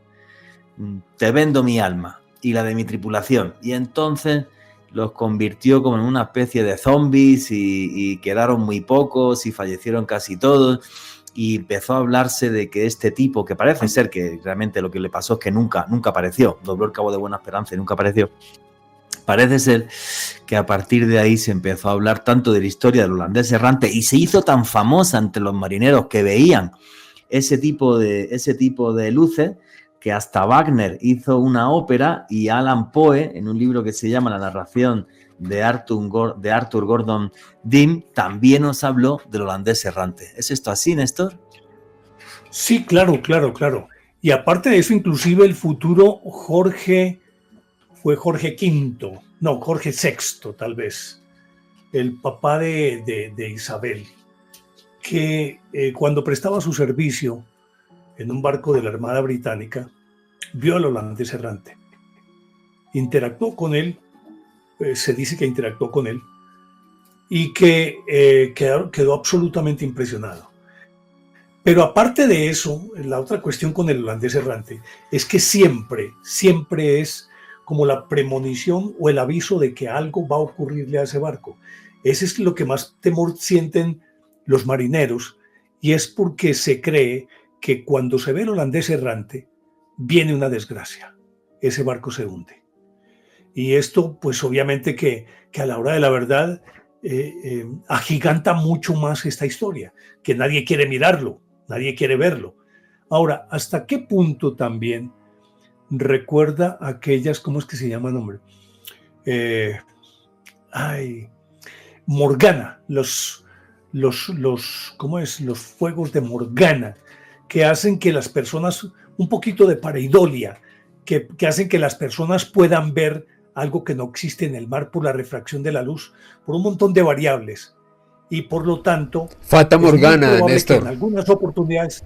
te vendo mi alma y la de mi tripulación. Y entonces los convirtió como en una especie de zombies y quedaron muy pocos y fallecieron casi todos. Y empezó a hablarse de que este tipo, que parece ser que realmente lo que le pasó es que nunca apareció, dobló el Cabo de Buena Esperanza y nunca apareció. Parece ser que a partir de ahí se empezó a hablar tanto de la historia del holandés errante y se hizo tan famosa entre los marineros que veían ese tipo de luces, que hasta Wagner hizo una ópera y Alan Poe, en un libro que se llama La narración de Arthur Gordon Dim, también nos habló del holandés errante. ¿Es esto así, Néstor? Sí, claro. Y aparte de eso, inclusive el futuro Jorge VI, tal vez, el papá de Isabel, que cuando prestaba su servicio en un barco de la Armada Británica, vio al holandés errante. Interactuó con él, se dice que interactuó con él, y que quedó absolutamente impresionado. Pero aparte de eso, la otra cuestión con el holandés errante es que siempre es como la premonición o el aviso de que algo va a ocurrirle a ese barco. Ese es lo que más temor sienten los marineros, y es porque se cree que cuando se ve el holandés errante, viene una desgracia. Ese barco se hunde. Y esto, pues obviamente que a la hora de la verdad agiganta mucho más esta historia, que nadie quiere mirarlo, nadie quiere verlo. Ahora, ¿hasta qué punto también recuerda aquellas, ¿cómo es que se llaman, hombre? Morgana, los fuegos de Morgana, que hacen que las personas, un poquito de pareidolia, que hacen que las personas puedan ver algo que no existe en el mar por la refracción de la luz, por un montón de variables. Y por lo tanto, Fata Morgana, Néstor. En algunas oportunidades,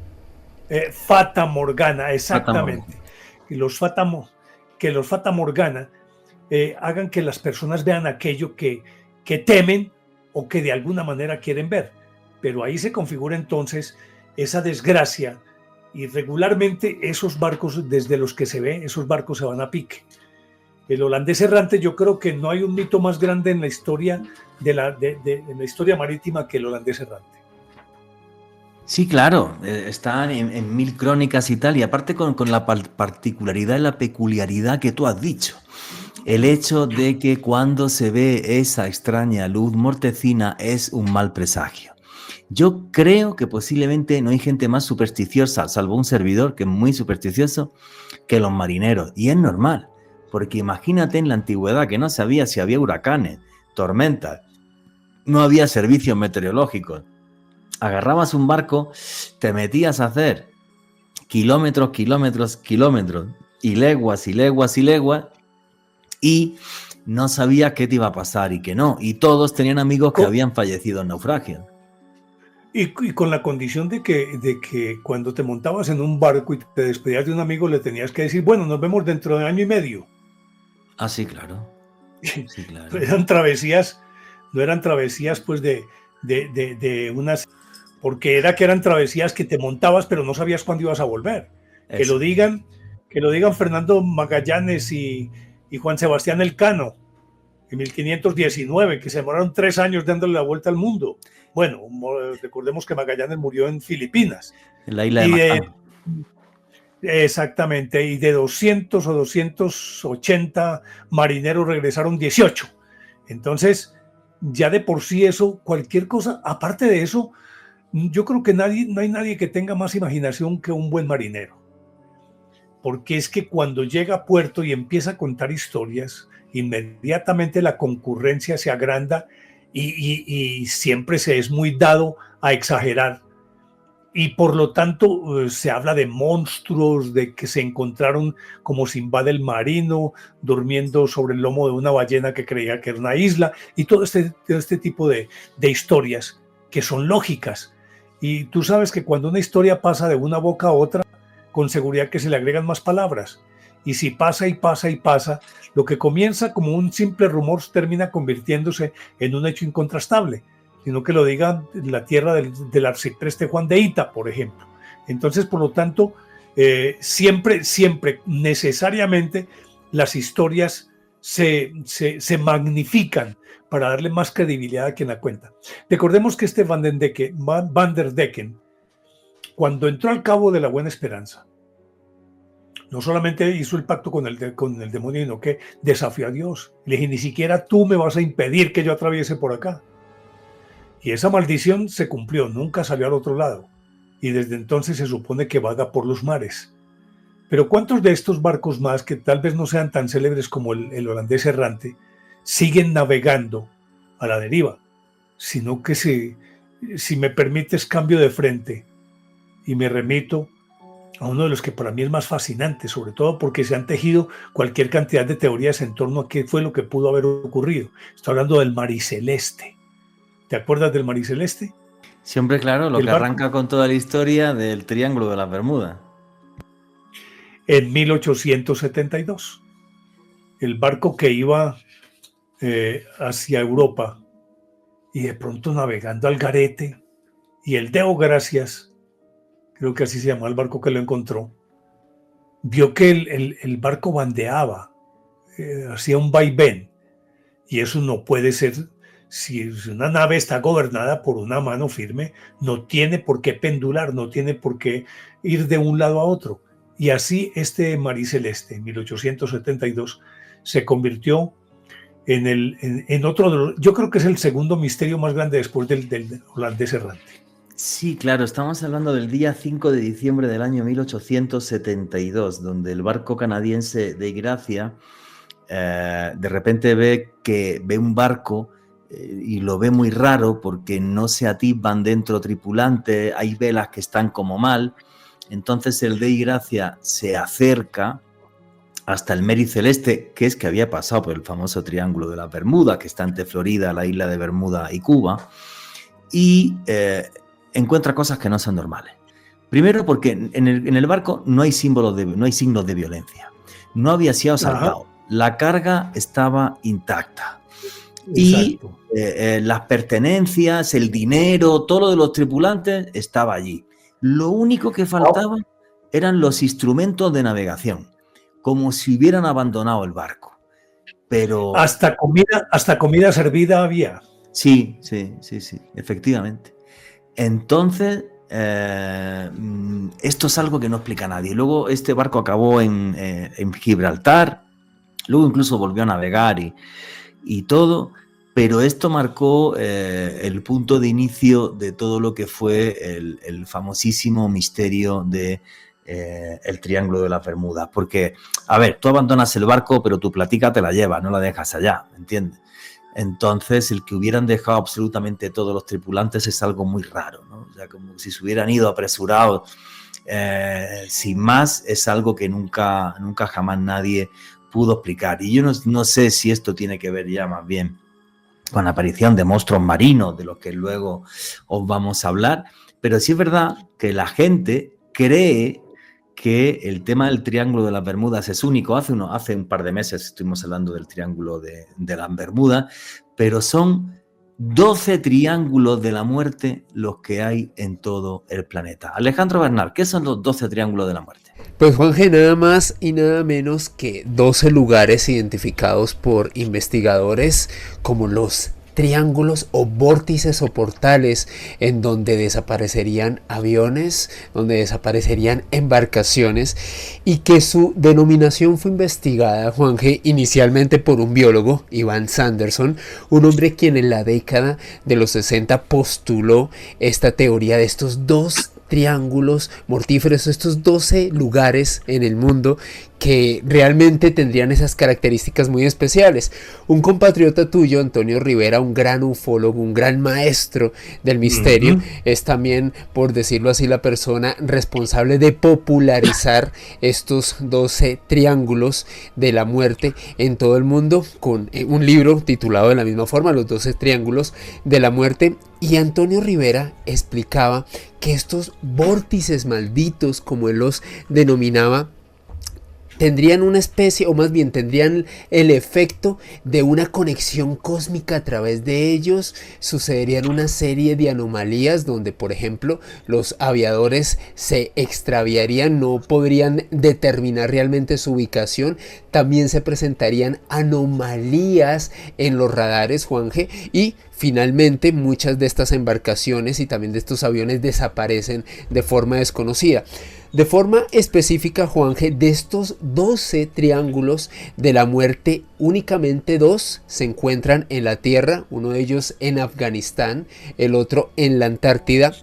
Fata Morgana, exactamente. Que los Fata Morgana hagan que las personas vean aquello que temen o que de alguna manera quieren ver. Pero ahí se configura entonces esa desgracia, y regularmente esos barcos, desde los que se ve, esos barcos se van a pique. El holandés errante, yo creo que no hay un mito más grande en la historia en la historia marítima que el holandés errante. Sí, claro, están en mil crónicas y tal, y aparte con la particularidad y la peculiaridad que tú has dicho. El hecho de que cuando se ve esa extraña luz mortecina es un mal presagio. Yo creo que posiblemente no hay gente más supersticiosa, salvo un servidor que es muy supersticioso, que los marineros. Y es normal, porque imagínate en la antigüedad que no sabía si había huracanes, tormentas, no había servicios meteorológicos. Agarrabas un barco, te metías a hacer kilómetros, y leguas, y no sabías qué te iba a pasar y qué no. Y todos tenían amigos que habían fallecido en naufragio. Y con la condición de que cuando te montabas en un barco y te despedías de un amigo, le tenías que decir, bueno, nos vemos dentro de año y medio. Ah, sí, claro. Sí, claro. No eran travesías pues de unas, porque eran travesías que te montabas pero no sabías cuándo ibas a volver. Eso. Que lo digan Fernando Magallanes y Juan Sebastián Elcano, en 1519, que se demoraron 3 años dándole la vuelta al mundo. Bueno, recordemos que Magallanes murió en Filipinas. En la isla de Y Macao. exactamente, y de 200 o 280 marineros regresaron 18. Entonces, ya de por sí eso, cualquier cosa, aparte de eso, yo creo que no hay nadie que tenga más imaginación que un buen marinero. Porque es que cuando llega a puerto y empieza a contar historias, inmediatamente la concurrencia se agranda y siempre se es muy dado a exagerar. Y por lo tanto se habla de monstruos, de que se encontraron como Simbad el marino durmiendo sobre el lomo de una ballena que creía que era una isla, y todo este tipo de historias que son lógicas. Y tú sabes que cuando una historia pasa de una boca a otra, con seguridad que se le agregan más palabras. Y si pasa y pasa y pasa, lo que comienza como un simple rumor termina convirtiéndose en un hecho incontrastable, sino que lo diga la tierra del arcipreste Juan de Hita, por ejemplo. Entonces, por lo tanto, siempre, necesariamente, las historias se magnifican para darle más credibilidad a quien la cuenta. Recordemos que este Van der Decken, cuando entró al Cabo de la Buena Esperanza, no solamente hizo el pacto con el demonio, sino que desafió a Dios. Le dije, ni siquiera tú me vas a impedir que yo atraviese por acá. Y esa maldición se cumplió, nunca salió al otro lado. Y desde entonces se supone que vaga por los mares. Pero ¿cuántos de estos barcos más, que tal vez no sean tan célebres como el holandés errante, siguen navegando a la deriva? Sino que si me permites, cambio de frente y me remito a uno de los que para mí es más fascinante, sobre todo porque se han tejido cualquier cantidad de teorías en torno a qué fue lo que pudo haber ocurrido. Estoy hablando del Mariceleste. ¿Te acuerdas del Mariceleste? Siempre, claro, lo que arranca con toda la historia del Triángulo de las Bermudas. En 1872, el barco que iba hacia Europa y de pronto navegando al garete, y el Deo Gracias, creo que así se llamó el barco que lo encontró, vio que el barco bandeaba, hacía un vaivén, y eso no puede ser. Si una nave está gobernada por una mano firme, no tiene por qué pendular, no tiene por qué ir de un lado a otro. Y así este Mariceleste, en 1872, se convirtió en otro, yo creo que es el segundo misterio más grande después del holandés errante. Sí, claro, estamos hablando del día 5 de diciembre del año 1872, donde el barco canadiense Dei Gracia de repente ve un barco y lo ve muy raro porque no se atisban dentro tripulantes, hay velas que están como mal. Entonces el Dei Gracia se acerca hasta el Mary Celeste, que es que había pasado por el famoso Triángulo de las Bermudas, que está entre Florida, la isla de Bermuda y Cuba, y encuentra cosas que no son normales. Primero porque en el barco no hay signos de violencia, no había sido asaltado, la carga estaba intacta. Exacto. Y las pertenencias, el dinero, todo lo de los tripulantes estaba allí. Lo único que faltaba eran los instrumentos de navegación, como si hubieran abandonado el barco. Pero hasta comida servida había. Sí, efectivamente. Entonces, esto es algo que no explica nadie. Luego este barco acabó en Gibraltar, luego incluso volvió a navegar y todo, pero esto marcó el punto de inicio de todo lo que fue el famosísimo misterio de el Triángulo de las Bermudas. Porque, a ver, tú abandonas el barco, pero tu platica te la llevas, no la dejas allá, ¿me entiendes? Entonces, el que hubieran dejado absolutamente todos los tripulantes es algo muy raro, ¿no? O sea, como si se hubieran ido apresurados sin más, es algo que nunca jamás nadie pudo explicar. Y yo no sé si esto tiene que ver ya más bien con la aparición de monstruos marinos, de los que luego os vamos a hablar, pero sí es verdad que la gente cree que el tema del Triángulo de las Bermudas es único. Hace un par de meses estuvimos hablando del Triángulo de las Bermudas, pero son 12 triángulos de la muerte los que hay en todo el planeta. Alejandro Bernal, ¿qué son los 12 triángulos de la muerte? Pues Juanje, nada más y nada menos que 12 lugares identificados por investigadores como los triángulos o vórtices o portales en donde desaparecerían aviones, donde desaparecerían embarcaciones, y que su denominación fue investigada, Juanje, inicialmente por un biólogo, Ivan Sanderson, un hombre quien en la década de los 60 postuló esta teoría de estos dos triángulos mortíferos, estos 12 lugares en el mundo que realmente tendrían esas características muy especiales. Un compatriota tuyo, Antonio Rivera, un gran ufólogo, un gran maestro del misterio, es también, por decirlo así, la persona responsable de popularizar estos 12 triángulos de la muerte en todo el mundo, con un libro titulado de la misma forma, Los 12 triángulos de la muerte. Y Antonio Rivera explicaba que estos vórtices malditos, como él los denominaba, tendrían una especie, o más bien tendrían el efecto de una conexión cósmica. A través de ellos sucederían una serie de anomalías donde, por ejemplo, los aviadores se extraviarían, no podrían determinar realmente su ubicación. También se presentarían anomalías en los radares, Juanje, y finalmente muchas de estas embarcaciones y también de estos aviones desaparecen de forma desconocida. De forma específica, Juanje, de estos 12 triángulos de la muerte, únicamente 2 se encuentran en la Tierra, uno de ellos en Afganistán, el otro en la Antártida,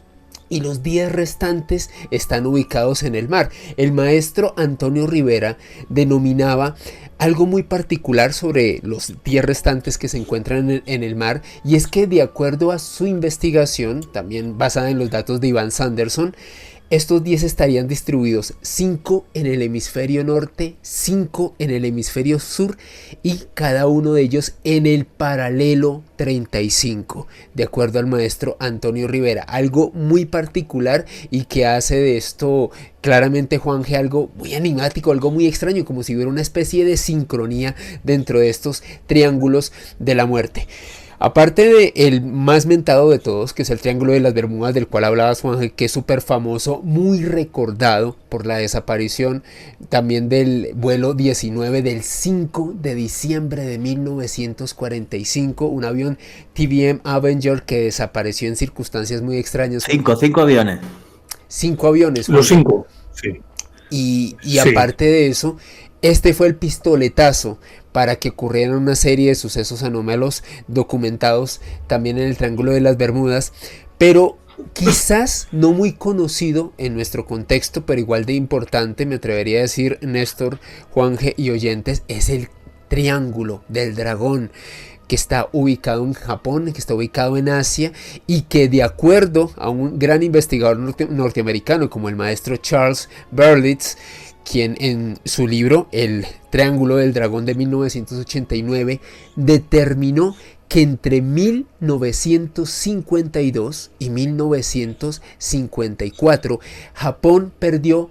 y los 10 restantes están ubicados en el mar. El maestro Antonio Rivera denominaba algo muy particular sobre los 10 restantes que se encuentran en el mar, y es que, de acuerdo a su investigación, también basada en los datos de Ivan Sanderson, estos 10 estarían distribuidos 5 en el hemisferio norte, 5 en el hemisferio sur, y cada uno de ellos en el paralelo 35, de acuerdo al maestro Antonio Rivera. Algo muy particular y que hace de esto claramente, Juanje, algo muy enigmático, algo muy extraño, como si hubiera una especie de sincronía dentro de estos triángulos de la muerte. Aparte de el más mentado de todos, que es el Triángulo de las Bermudas, del cual hablabas, Juanje, que es súper famoso, muy recordado por la desaparición también del vuelo 19 del 5 de diciembre de 1945, un avión TBM Avenger que desapareció en circunstancias muy extrañas. Cinco aviones. 5 aviones. Los 5, sí. Y aparte de eso, este fue el pistoletazo para que ocurrieran una serie de sucesos anómalos documentados también en el Triángulo de las Bermudas, pero quizás no muy conocido en nuestro contexto, pero igual de importante, me atrevería a decir, Néstor, Juanje y oyentes, es el Triángulo del Dragón, que está ubicado en Japón, que está ubicado en Asia, y que, de acuerdo a un gran investigador norteamericano como el maestro Charles Berlitz, quien en su libro El Triángulo del Dragón de 1989 determinó que entre 1952 y 1954 Japón perdió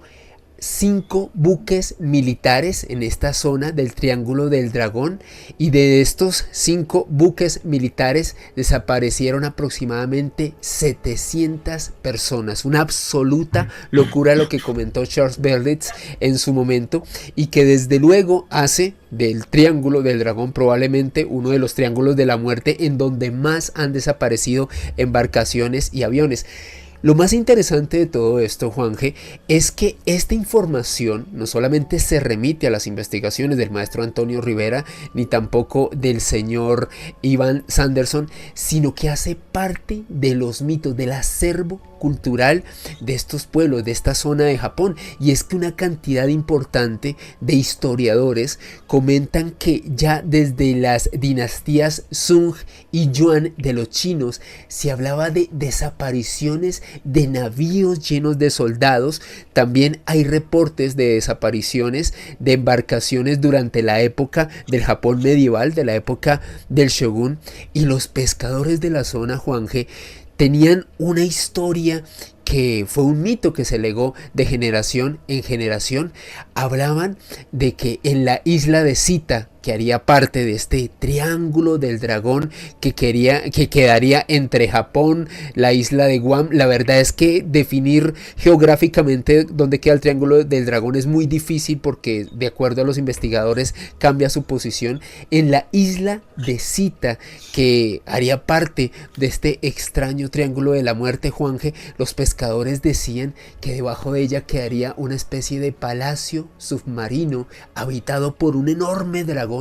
5 buques militares en esta zona del Triángulo del Dragón, y de estos 5 buques militares desaparecieron aproximadamente 700 personas. Una absoluta locura lo que comentó Charles Berlitz en su momento, y que desde luego hace del Triángulo del Dragón probablemente uno de los triángulos de la muerte en donde más han desaparecido embarcaciones y aviones. Lo más interesante de todo esto, Juanje, es que esta información no solamente se remite a las investigaciones del maestro Antonio Rivera, ni tampoco del señor Ivan Sanderson, sino que hace parte de los mitos, del acervo cultural de estos pueblos, de esta zona de Japón. Y es que una cantidad importante de historiadores comentan que ya desde las dinastías Sung y Yuan de los chinos se hablaba de desapariciones de navíos llenos de soldados. También hay reportes de desapariciones de embarcaciones durante la época del Japón medieval, de la época del Shogun, y los pescadores de la zona, Juanje, tenían una historia que fue un mito que se legó de generación en generación. Hablaban de que en la isla de Sita, que haría parte de este triángulo del dragón que quedaría entre Japón, la isla de Guam. La verdad es que definir geográficamente dónde queda el triángulo del dragón es muy difícil porque, de acuerdo a los investigadores, cambia su posición. En la isla de Sita, que haría parte de este extraño triángulo de la muerte, Juanje, los pescadores decían que debajo de ella quedaría una especie de palacio submarino habitado por un enorme dragón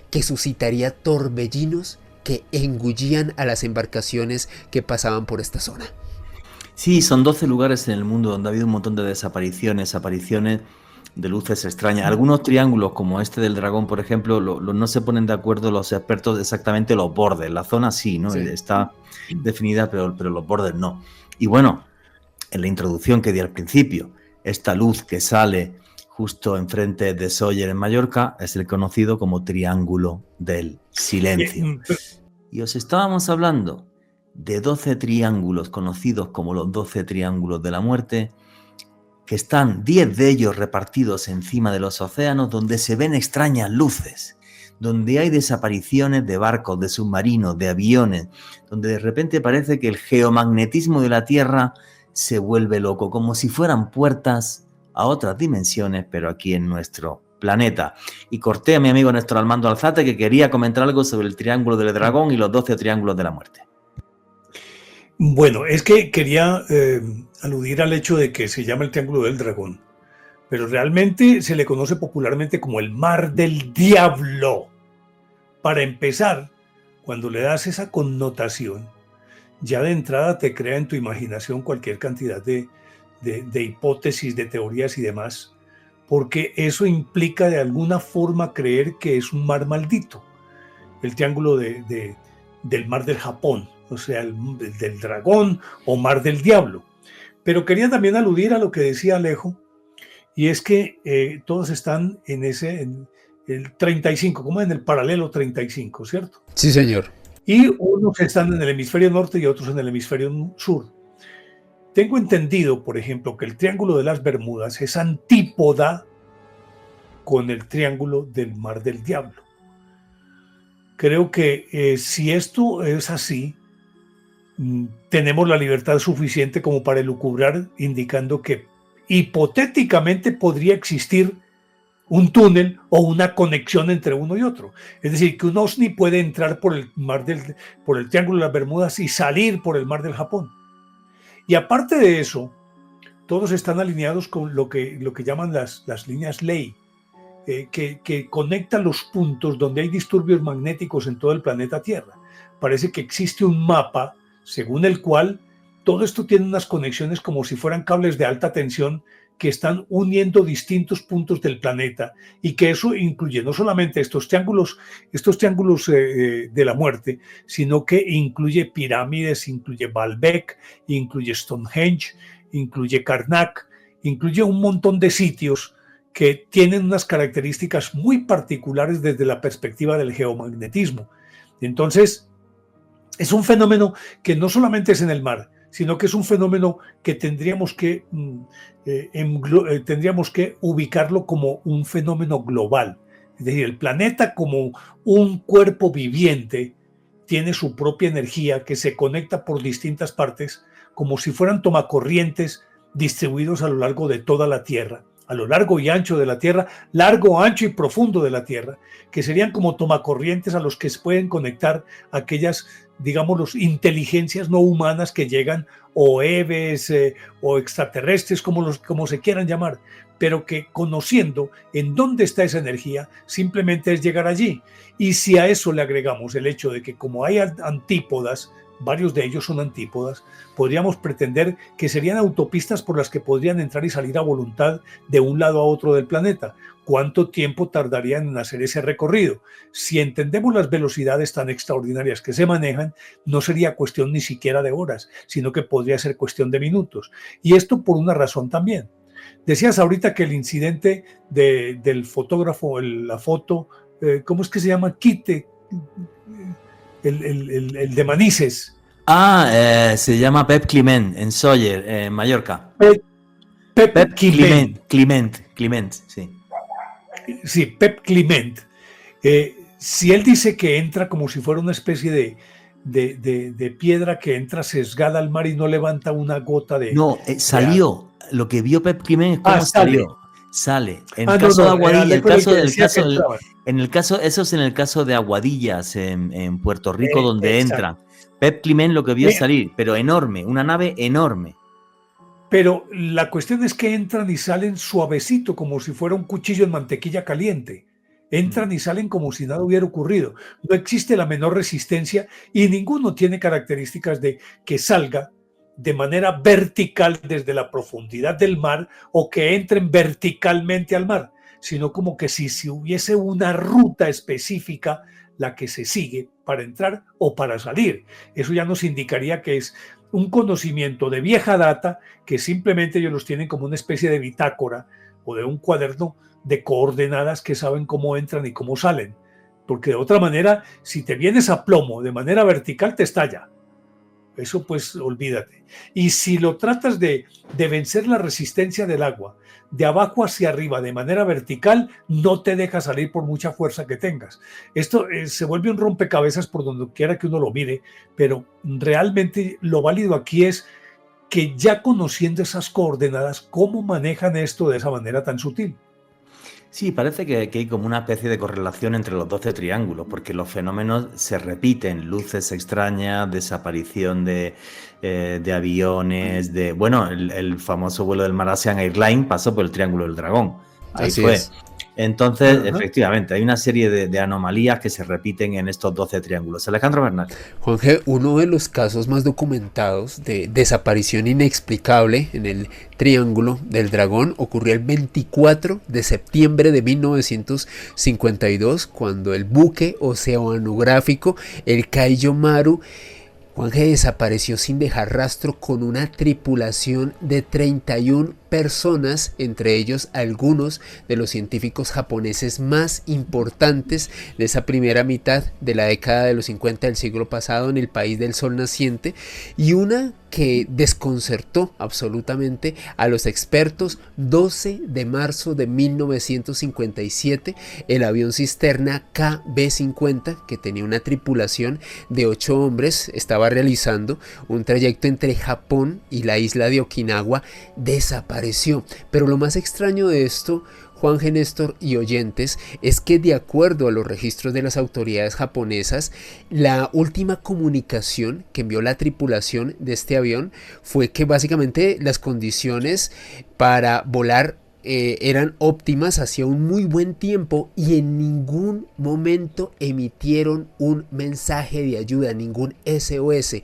que suscitaría torbellinos que engullían a las embarcaciones que pasaban por esta zona. Sí, son 12 lugares en el mundo donde ha habido un montón de desapariciones, apariciones de luces extrañas. Algunos triángulos, como este del dragón, por ejemplo, no se ponen de acuerdo los expertos exactamente los bordes. La zona sí, ¿no? Sí. Está definida, pero los bordes no. Y bueno, en la introducción que di al principio, esta luz que sale justo enfrente de Sóller en Mallorca es el conocido como Triángulo del Silencio. Y os estábamos hablando de 12 triángulos conocidos como los 12 triángulos de la muerte, que están 10 de ellos repartidos encima de los océanos, donde se ven extrañas luces, donde hay desapariciones de barcos, de submarinos, de aviones, donde de repente parece que el geomagnetismo de la Tierra se vuelve loco, como si fueran puertas a otras dimensiones, pero aquí en nuestro planeta. Y corté a mi amigo Néstor Armando Alzate, que quería comentar algo sobre el Triángulo del Dragón y los 12 triángulos de la muerte. Bueno, es que quería aludir al hecho de que se llama el Triángulo del Dragón, pero realmente se le conoce popularmente como el Mar del Diablo. Para empezar, cuando le das esa connotación, ya de entrada te crea en tu imaginación cualquier cantidad de hipótesis, de teorías y demás, porque eso implica de alguna forma creer que es un mar maldito, el triángulo del mar del Japón, o sea, del dragón o mar del diablo. Pero quería también aludir a lo que decía Alejo, y es que todos están en el 35, como en el paralelo 35, ¿cierto? Sí, señor. Y unos están en el hemisferio norte y otros en el hemisferio sur. Tengo entendido, por ejemplo, que el Triángulo de las Bermudas es antípoda con el Triángulo del Mar del Diablo. Creo que si esto es así, tenemos la libertad suficiente como para elucubrar, indicando que hipotéticamente podría existir un túnel o una conexión entre uno y otro. Es decir, que un OVNI puede entrar por el Triángulo de las Bermudas y salir por el Mar del Japón. Y aparte de eso, todos están alineados con lo que llaman las líneas ley, que conectan los puntos donde hay disturbios magnéticos en todo el planeta Tierra. Parece que existe un mapa según el cual todo esto tiene unas conexiones como si fueran cables de alta tensión que están uniendo distintos puntos del planeta, y que eso incluye no solamente estos triángulos de la muerte, sino que incluye pirámides, incluye Baalbek, incluye Stonehenge, incluye Karnak, incluye un montón de sitios que tienen unas características muy particulares desde la perspectiva del geomagnetismo. Entonces, es un fenómeno que no solamente es en el mar, sino que es un fenómeno que tendríamos que ubicarlo como un fenómeno global. Es decir, el planeta como un cuerpo viviente tiene su propia energía que se conecta por distintas partes, como si fueran tomacorrientes distribuidos a lo largo de toda la Tierra, a lo largo y ancho de la Tierra, largo, ancho y profundo de la Tierra, que serían como tomacorrientes a los que se pueden conectar aquellas, digamos, inteligencias no humanas que llegan, o EVEs o extraterrestres, como se quieran llamar, pero que conociendo en dónde está esa energía, simplemente es llegar allí. Y si a eso le agregamos el hecho de que como hay antípodas, varios de ellos son antípodas, podríamos pretender que serían autopistas por las que podrían entrar y salir a voluntad de un lado a otro del planeta. ¿Cuánto tiempo tardarían en hacer ese recorrido? Si entendemos las velocidades tan extraordinarias que se manejan, no sería cuestión ni siquiera de horas, sino que podría ser cuestión de minutos. Y esto por una razón también. Decías ahorita que el incidente del fotógrafo, la foto, ¿cómo es que se llama? Quite, el de Manises. Se llama Pep Climent, en Sóller, en Mallorca. Pep Climent, sí. Sí, Pep Climent. Si él dice que entra como si fuera una especie de piedra que entra sesgada al mar y no levanta una gota de... No, salió. Lo que vio Pep Climent es cómo sale. Sale. En el caso de Aguadilla, eso es en el caso de Aguadillas, en Puerto Rico, donde entran. Pep Climent lo que vio es salir, pero enorme, una nave enorme. Pero la cuestión es que entran y salen suavecito, como si fuera un cuchillo en mantequilla caliente. Entran y salen como si nada hubiera ocurrido. No existe la menor resistencia y ninguno tiene características de que salga de manera vertical desde la profundidad del mar o que entren verticalmente al mar, sino como que si hubiese una ruta específica la que se sigue para entrar o para salir. Eso ya nos indicaría que es un conocimiento de vieja data que simplemente ellos los tienen como una especie de bitácora o de un cuaderno de coordenadas que saben cómo entran y cómo salen. Porque de otra manera, si te vienes a plomo de manera vertical, te estalla. Eso pues olvídate. Y si lo tratas de vencer la resistencia del agua de abajo hacia arriba de manera vertical, no te deja salir por mucha fuerza que tengas. Esto se vuelve un rompecabezas por donde quiera que uno lo mire, pero realmente lo válido aquí es que ya conociendo esas coordenadas, ¿cómo manejan esto de esa manera tan sutil? Sí, parece que hay como una especie de correlación entre los 12 triángulos, porque los fenómenos se repiten, luces extrañas, desaparición de aviones, el famoso vuelo del Malaysian Airlines pasó por el Triángulo del Dragón, ahí Así fue. es. Entonces, efectivamente, hay una serie de anomalías que se repiten en estos 12 triángulos. Alejandro Bernal. Juanje, uno de los casos más documentados de desaparición inexplicable en el Triángulo del Dragón ocurrió el 24 de septiembre de 1952, cuando el buque oceanográfico, el Kaiyo Maru, Juanje, desapareció sin dejar rastro con una tripulación de 31 personas, entre ellos algunos de los científicos japoneses más importantes de esa primera mitad de la década de los 50 del siglo pasado en el país del sol naciente, y una que desconcertó absolutamente a los expertos. 12 de marzo de 1957, el avión cisterna KB-50, que tenía una tripulación de 8 hombres, estaba realizando un trayecto entre Japón y la isla de Okinawa, desapareció. Pero lo más extraño de esto, Juanje, Néstor y oyentes, es que de acuerdo a los registros de las autoridades japonesas, la última comunicación que envió la tripulación de este avión fue que básicamente las condiciones para volar eran óptimas, hacía un muy buen tiempo y en ningún momento emitieron un mensaje de ayuda, ningún SOS.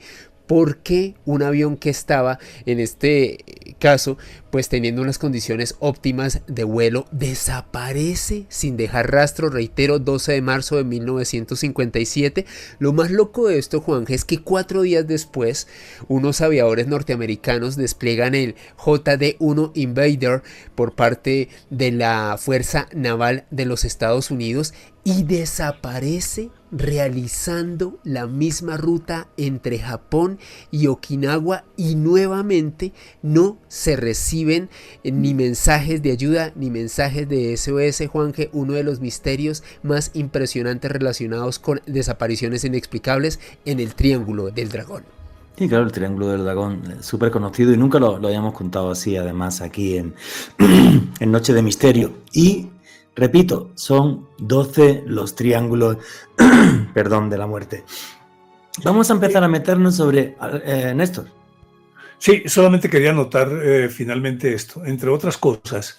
¿Por qué un avión que estaba en este caso pues teniendo unas condiciones óptimas de vuelo desaparece sin dejar rastro? Reitero, 12 de marzo de 1957. Lo más loco de esto, Juanje, es que 4 días después unos aviadores norteamericanos despliegan el JD-1 Invader por parte de la Fuerza Naval de los Estados Unidos y desaparece realizando la misma ruta entre Japón y Okinawa, y nuevamente no se reciben ni mensajes de ayuda ni mensajes de SOS. Juanje, uno de los misterios más impresionantes relacionados con desapariciones inexplicables en el Triángulo del Dragón. Sí, claro, el Triángulo del Dragón, súper conocido, y nunca lo habíamos contado así, además, aquí en Noche de Misterio. Y repito, son 12 los triángulos de la muerte. Vamos a empezar a meternos sobre Néstor. Sí, solamente quería anotar finalmente esto. Entre otras cosas,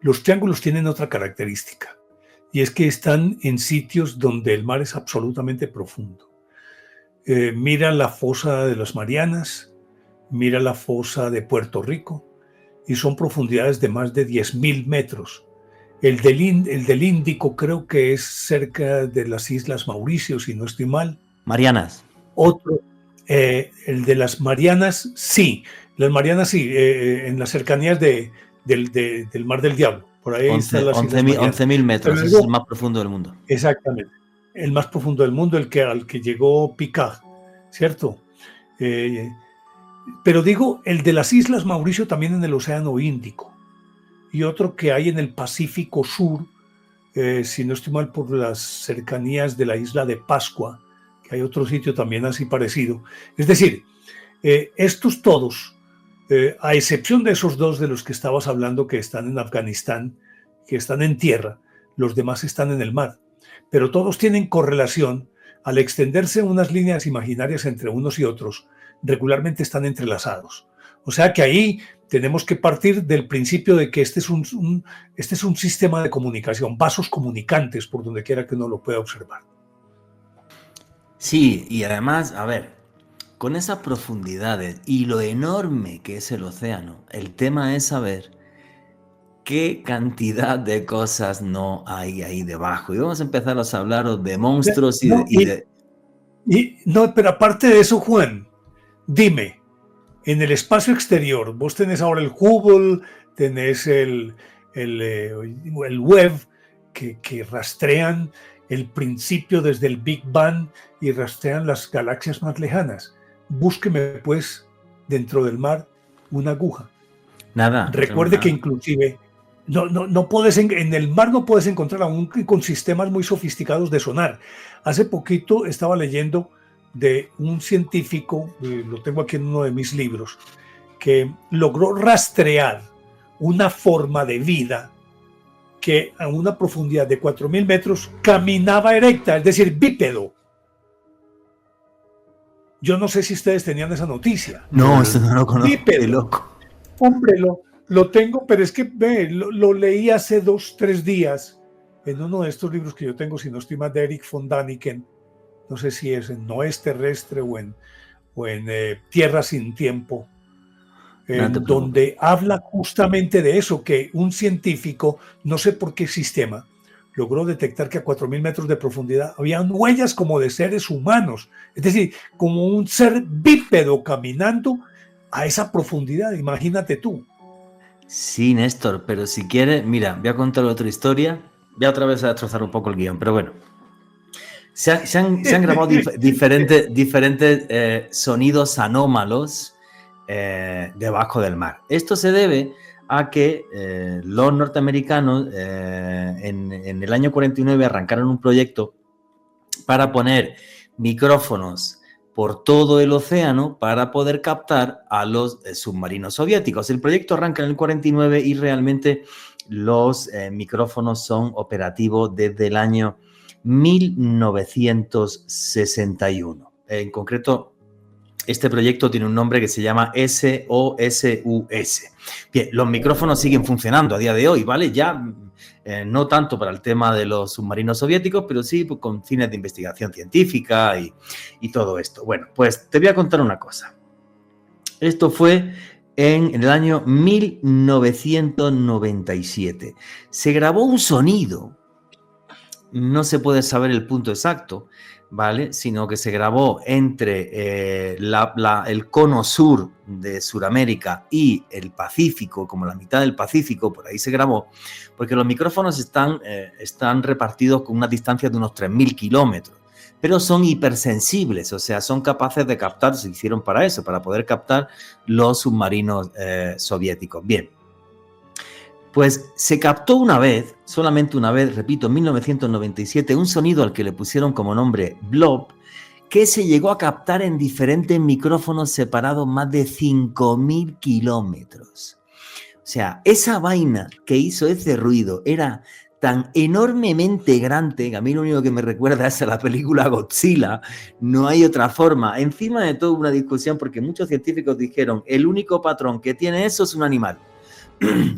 los triángulos tienen otra característica, y es que están en sitios donde el mar es absolutamente profundo. Mira la fosa de las Marianas, mira la fosa de Puerto Rico, y son profundidades de más de 10.000 metros. El del Índico creo que es cerca de las Islas Mauricio, si no estoy mal. Marianas. Otro, el de las Marianas, sí. Las Marianas, sí, en las cercanías del Mar del Diablo. Por ahí 11.000 metros, luego, es el más profundo del mundo. Exactamente. El más profundo del mundo, al que llegó Picard, ¿cierto? Eh, pero digo, el de las Islas Mauricio también en el Océano Índico, y otro que hay en el Pacífico Sur, si no estoy mal, por las cercanías de la isla de Pascua, que hay otro sitio también así parecido. Es decir, estos todos, a excepción de esos dos de los que estabas hablando que están en Afganistán, que están en tierra, los demás están en el mar, pero todos tienen correlación. Al extenderse unas líneas imaginarias entre unos y otros, regularmente están entrelazados. O sea que ahí tenemos que partir del principio de que este es un sistema de comunicación, vasos comunicantes por donde quiera que uno lo pueda observar. Sí, y además, a ver, con esas profundidades y lo enorme que es el océano, el tema es saber qué cantidad de cosas no hay ahí debajo. Y vamos a empezar a hablaros de monstruos No, pero aparte de eso, Juan, dime, en el espacio exterior, vos tenés ahora el Hubble, tenés el Webb, que rastrean el principio desde el Big Bang y rastrean las galaxias más lejanas. Búsqueme, pues, dentro del mar una aguja. Nada. Recuerde que inclusive no puedes en el mar no puedes encontrar aún con sistemas muy sofisticados de sonar. Hace poquito estaba leyendo de un científico, lo tengo aquí en uno de mis libros, que logró rastrear una forma de vida que a una profundidad de 4.000 metros caminaba erecta, es decir, bípedo. Yo no sé si ustedes tenían esa noticia. No, eso no lo conozco. Bípedo. Loco. Hombre, lo tengo, pero es que lo leí hace 2-3 días en uno de estos libros que yo tengo, si no estoy mal, de Eric von Daniken. No sé si es en No es terrestre o en Tierra sin tiempo, donde habla justamente de eso, que un científico, no sé por qué sistema, logró detectar que a 4.000 metros de profundidad habían huellas como de seres humanos, es decir, como un ser bípedo caminando a esa profundidad, imagínate tú. Sí, Néstor, pero si quieres, mira, voy a contar otra historia, voy a otra vez a destrozar un poco el guión, pero bueno. Se han grabado diferentes sonidos anómalos debajo del mar. Esto se debe a que los norteamericanos en el año 49 arrancaron un proyecto para poner micrófonos por todo el océano para poder captar a los submarinos soviéticos. El proyecto arranca en el 49 y realmente los micrófonos son operativos desde el año 1961. En concreto, este proyecto tiene un nombre que se llama SOSUS. Bien, los micrófonos siguen funcionando a día de hoy, ¿vale? Ya no tanto para el tema de los submarinos soviéticos, pero sí pues, con fines de investigación científica y todo esto. Bueno, pues te voy a contar una cosa. Esto fue en el año 1997. Se grabó un sonido. No se puede saber el punto exacto, ¿vale? Sino que se grabó entre el cono sur de Sudamérica y el Pacífico, como la mitad del Pacífico, por ahí se grabó, porque los micrófonos están repartidos con una distancia de unos 3.000 kilómetros, pero son hipersensibles, o sea, son capaces de captar, se hicieron para eso, para poder captar los submarinos soviéticos. Bien. Pues se captó una vez, solamente una vez, repito, en 1997, un sonido al que le pusieron como nombre Blob, que se llegó a captar en diferentes micrófonos separados más de 5.000 kilómetros. O sea, esa vaina que hizo ese ruido era tan enormemente grande que a mí lo único que me recuerda es a la película Godzilla. No hay otra forma. Encima de todo una discusión porque muchos científicos dijeron el único patrón que tiene eso es un animal.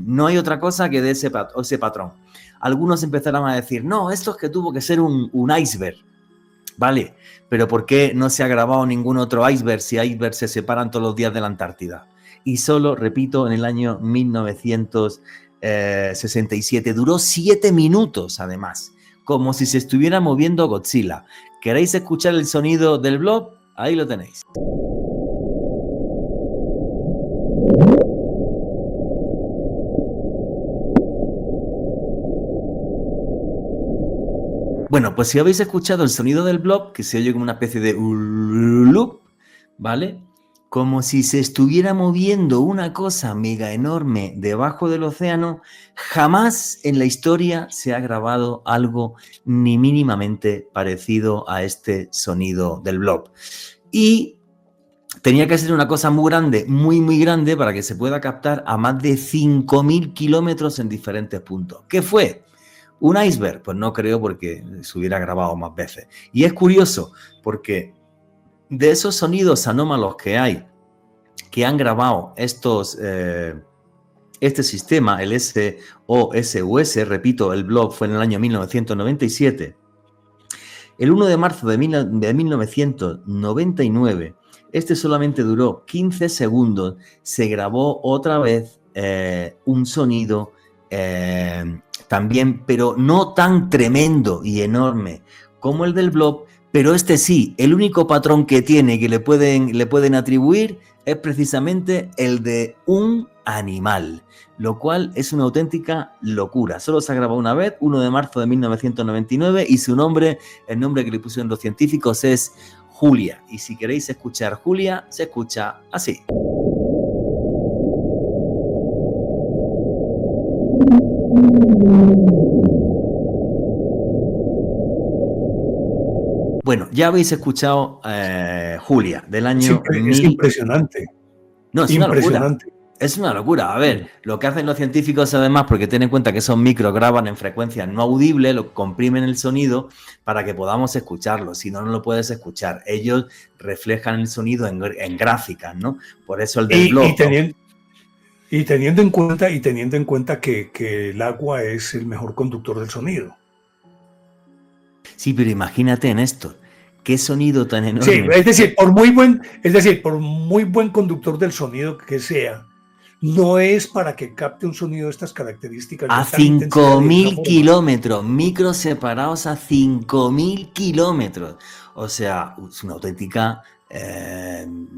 No hay otra cosa que de ese patrón. Algunos empezaron a decir, no, esto es que tuvo que ser un iceberg. Vale, pero ¿por qué no se ha grabado ningún otro iceberg si icebergs se separan todos los días de la Antártida? Y solo, repito, en el año 1967. Duró 7 minutos, además, como si se estuviera moviendo Godzilla. ¿Queréis escuchar el sonido del blob? Ahí lo tenéis. Bueno, pues si habéis escuchado el sonido del blob, que se oye como una especie de loop, ¿vale? como si se estuviera moviendo una cosa mega enorme debajo del océano. Jamás en la historia se ha grabado algo ni mínimamente parecido a este sonido del blob. Y tenía que ser una cosa muy grande, muy grande, para que se pueda captar a más de 5.000 kilómetros en diferentes puntos. ¿Qué fue? ¿Un iceberg? Pues no creo, porque se hubiera grabado más veces. Y es curioso porque de esos sonidos anómalos que hay, que han grabado este sistema, el SOSUS, repito, el blob fue en el año 1997, el 1 de marzo de 1999, este solamente duró 15 segundos, se grabó otra vez un sonido también, pero no tan tremendo y enorme como el del blob, pero este sí, el único patrón que tiene que le pueden atribuir es precisamente el de un animal, lo cual es una auténtica locura. Solo se ha grabado una vez, 1 de marzo de 1999, y su nombre, el nombre que le pusieron los científicos es Julia. Y si queréis escuchar Julia, se escucha así. Bueno, ya habéis escuchado Julia, del año... Es impresionante. No, es impresionante. Una locura. Es una locura. A ver, lo que hacen los científicos, además, porque ten en cuenta que esos micros graban en frecuencia no audible, lo comprimen el sonido para que podamos escucharlo. Si no, no lo puedes escuchar. Ellos reflejan el sonido en gráficas, ¿no? Por eso el del blog. Y teniendo en cuenta que el agua es el mejor conductor del sonido. Sí, pero imagínate, Néstor, qué sonido tan enorme. Sí, es decir, por muy buen conductor del sonido que sea, no es para que capte un sonido de estas características. A 5.000 kilómetros, micros separados a 5.000 kilómetros. O sea, es una auténtica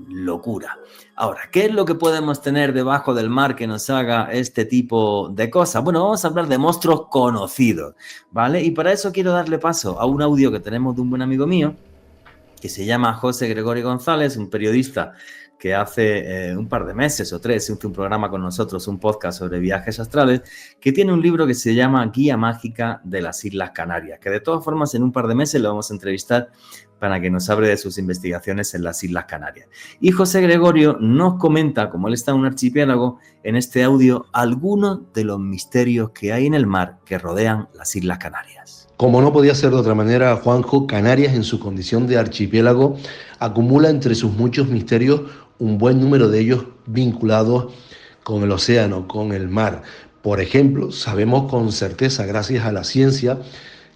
locura. Ahora, ¿qué es lo que podemos tener debajo del mar que nos haga este tipo de cosas? Bueno, vamos a hablar de monstruos conocidos, ¿vale? Y para eso quiero darle paso a un audio que tenemos de un buen amigo mío, que se llama José Gregorio González, un periodista que hace un par de meses o 3 hizo un programa con nosotros, un podcast sobre viajes astrales, que tiene un libro que se llama Guía Mágica de las Islas Canarias, que de todas formas en un par de meses lo vamos a entrevistar para que nos hable de sus investigaciones en las Islas Canarias. Y José Gregorio nos comenta, como él está en un archipiélago, en este audio, algunos de los misterios que hay en el mar que rodean las Islas Canarias. Como no podía ser de otra manera, Juanjo, Canarias en su condición de archipiélago acumula entre sus muchos misterios un buen número de ellos vinculados con el océano, con el mar. Por ejemplo, sabemos con certeza, gracias a la ciencia,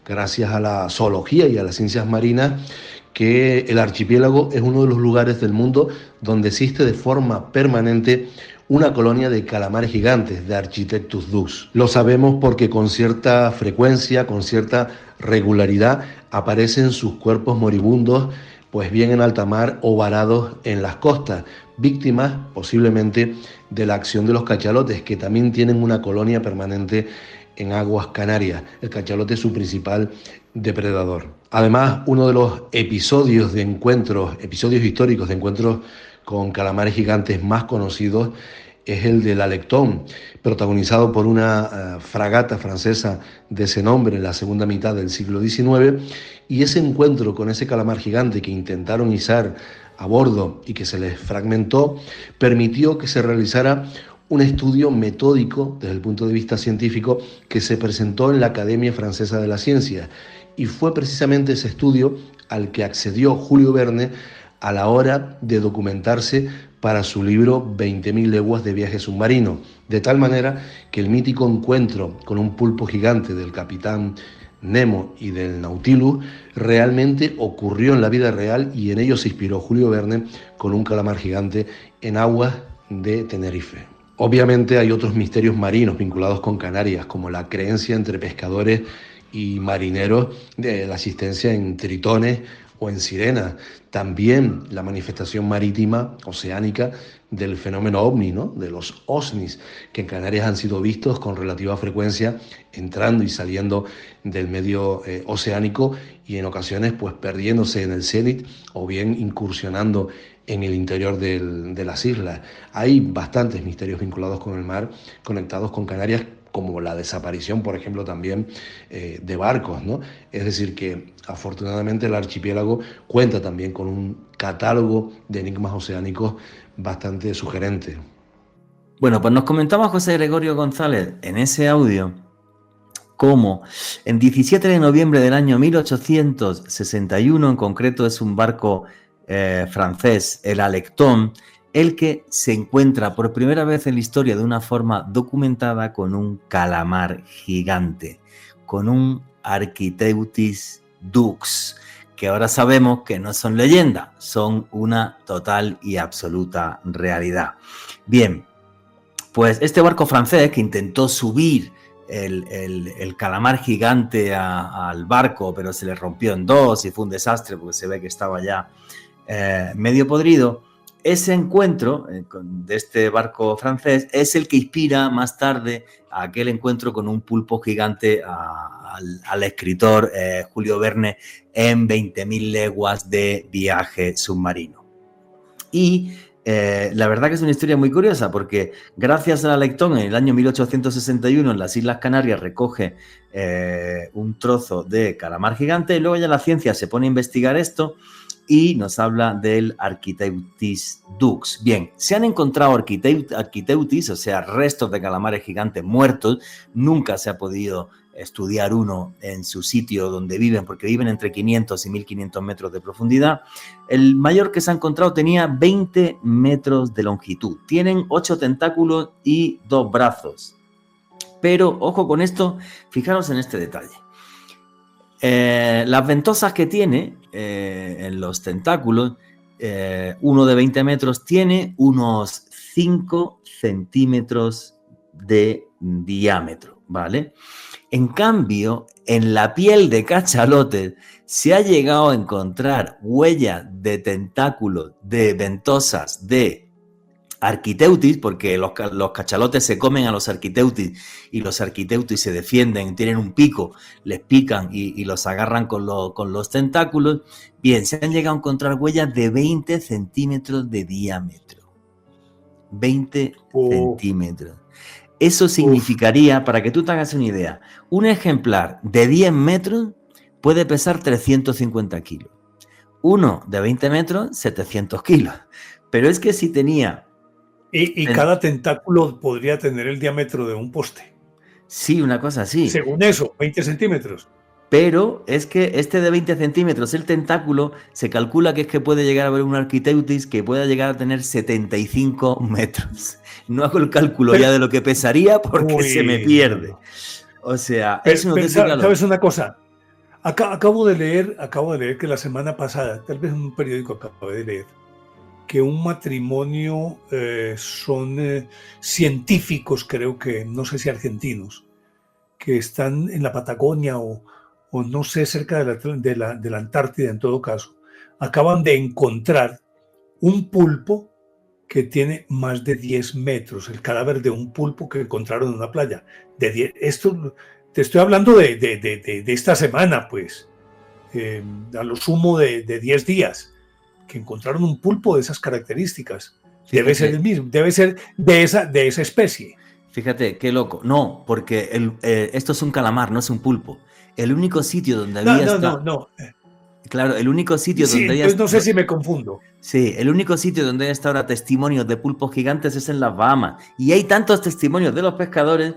gracias a la zoología y a las ciencias marinas, que el archipiélago es uno de los lugares del mundo donde existe de forma permanente una colonia de calamares gigantes, de Architectus dux. Lo sabemos porque con cierta frecuencia, con cierta regularidad, aparecen sus cuerpos moribundos, pues bien en alta mar o varados en las costas, víctimas posiblemente de la acción de los cachalotes, que también tienen una colonia permanente en aguas canarias. El cachalote es su principal depredador. Además, uno de los episodios históricos de encuentros con calamares gigantes más conocidos es el del Alecton, protagonizado por una fragata francesa de ese nombre en la segunda mitad del siglo XIX, y ese encuentro con ese calamar gigante que intentaron izar a bordo y que se les fragmentó, permitió que se realizara un estudio metódico desde el punto de vista científico que se presentó en la Academia Francesa de la Ciencia, y fue precisamente ese estudio al que accedió Julio Verne a la hora de documentarse para su libro 20.000 leguas de viaje submarino, de tal manera que el mítico encuentro con un pulpo gigante del capitán Nemo y del Nautilus realmente ocurrió en la vida real, y en ello se inspiró Julio Verne con un calamar gigante en aguas de Tenerife. Obviamente hay otros misterios marinos vinculados con Canarias, como la creencia entre pescadores y marineros de la existencia en tritones o en Sirena. También la manifestación marítima oceánica del fenómeno ovni, ¿no? De los OSNIs, que en Canarias han sido vistos con relativa frecuencia entrando y saliendo del medio oceánico y en ocasiones pues perdiéndose en el cénit o bien incursionando en el interior de las islas. Hay bastantes misterios vinculados con el mar, conectados con Canarias, como la desaparición, por ejemplo, también de barcos, ¿no? Es decir, que afortunadamente el archipiélago cuenta también con un catálogo de enigmas oceánicos bastante sugerente. Bueno, pues nos comentaba José Gregorio González en ese audio cómo en 17 de noviembre del año 1861, en concreto es un barco francés, el Alecton, el que se encuentra por primera vez en la historia de una forma documentada con un calamar gigante, con un Architeuthis dux, que ahora sabemos que no son leyendas, son una total y absoluta realidad. Bien, pues este barco francés que intentó subir el calamar gigante al barco, pero se le rompió en dos y fue un desastre porque se ve que estaba ya medio podrido. Ese encuentro de este barco francés es el que inspira más tarde a aquel encuentro con un pulpo gigante al escritor Julio Verne en 20.000 leguas de viaje submarino. Y la verdad que es una historia muy curiosa porque gracias a Alecton en el año 1861 en las Islas Canarias recoge un trozo de calamar gigante y luego ya la ciencia se pone a investigar esto y nos habla del Architeuthis dux. Bien, se han encontrado Architeuthis, o sea, restos de calamares gigantes muertos. Nunca se ha podido estudiar uno en su sitio donde viven, porque viven entre 500 y 1500 metros de profundidad. El mayor que se ha encontrado tenía 20 metros de longitud. Tienen 8 tentáculos y 2 brazos. Pero, ojo con esto, fijaros en este detalle. Las ventosas que tiene en los tentáculos, uno de 20 metros, tiene unos 5 centímetros de diámetro, ¿vale? En cambio, en la piel de cachalotes se ha llegado a encontrar huellas de tentáculos, de ventosas de Architeuthis, porque los cachalotes se comen a los Architeuthis y los Architeuthis se defienden, tienen un pico, les pican y los agarran con los tentáculos. Bien, se han llegado a encontrar huellas de 20 centímetros de diámetro. 20 centímetros. Eso significaría, para que tú te hagas una idea, un ejemplar de 10 metros puede pesar 350 kilos. Uno de 20 metros, 700 kilos. Pero es que si tenía... Y cada tentáculo podría tener el diámetro de un poste. Sí, una cosa así. Según eso, 20 centímetros. Pero es que este de 20 centímetros, el tentáculo, se calcula que es que puede llegar a haber un Architeuthis que pueda llegar a tener 75 metros. No hago el cálculo ya de lo que pesaría porque se me pierde. O sea, es una auténtica... ¿Sabes una cosa? Acabo de leer que la semana pasada, tal vez en un periódico acabé de leer, que un matrimonio son científicos, creo que, no sé si argentinos, que están en la Patagonia o no sé, cerca de la Antártida en todo caso, acaban de encontrar un pulpo que tiene más de 10 metros, el cadáver de un pulpo que encontraron en una playa. Esto te estoy hablando de esta semana, pues, a lo sumo de 10 días. Que encontraron un pulpo de esas características. Fíjate, debe ser el mismo, debe ser de esa especie. Fíjate, qué loco. No, porque esto es un calamar, no es un pulpo. El único sitio donde había... No. Claro, el único sitio donde hay... Entonces no sé si me confundo. Sí, el único sitio donde hay hasta ahora testimonios de pulpos gigantes es en las Bahamas. Y hay tantos testimonios de los pescadores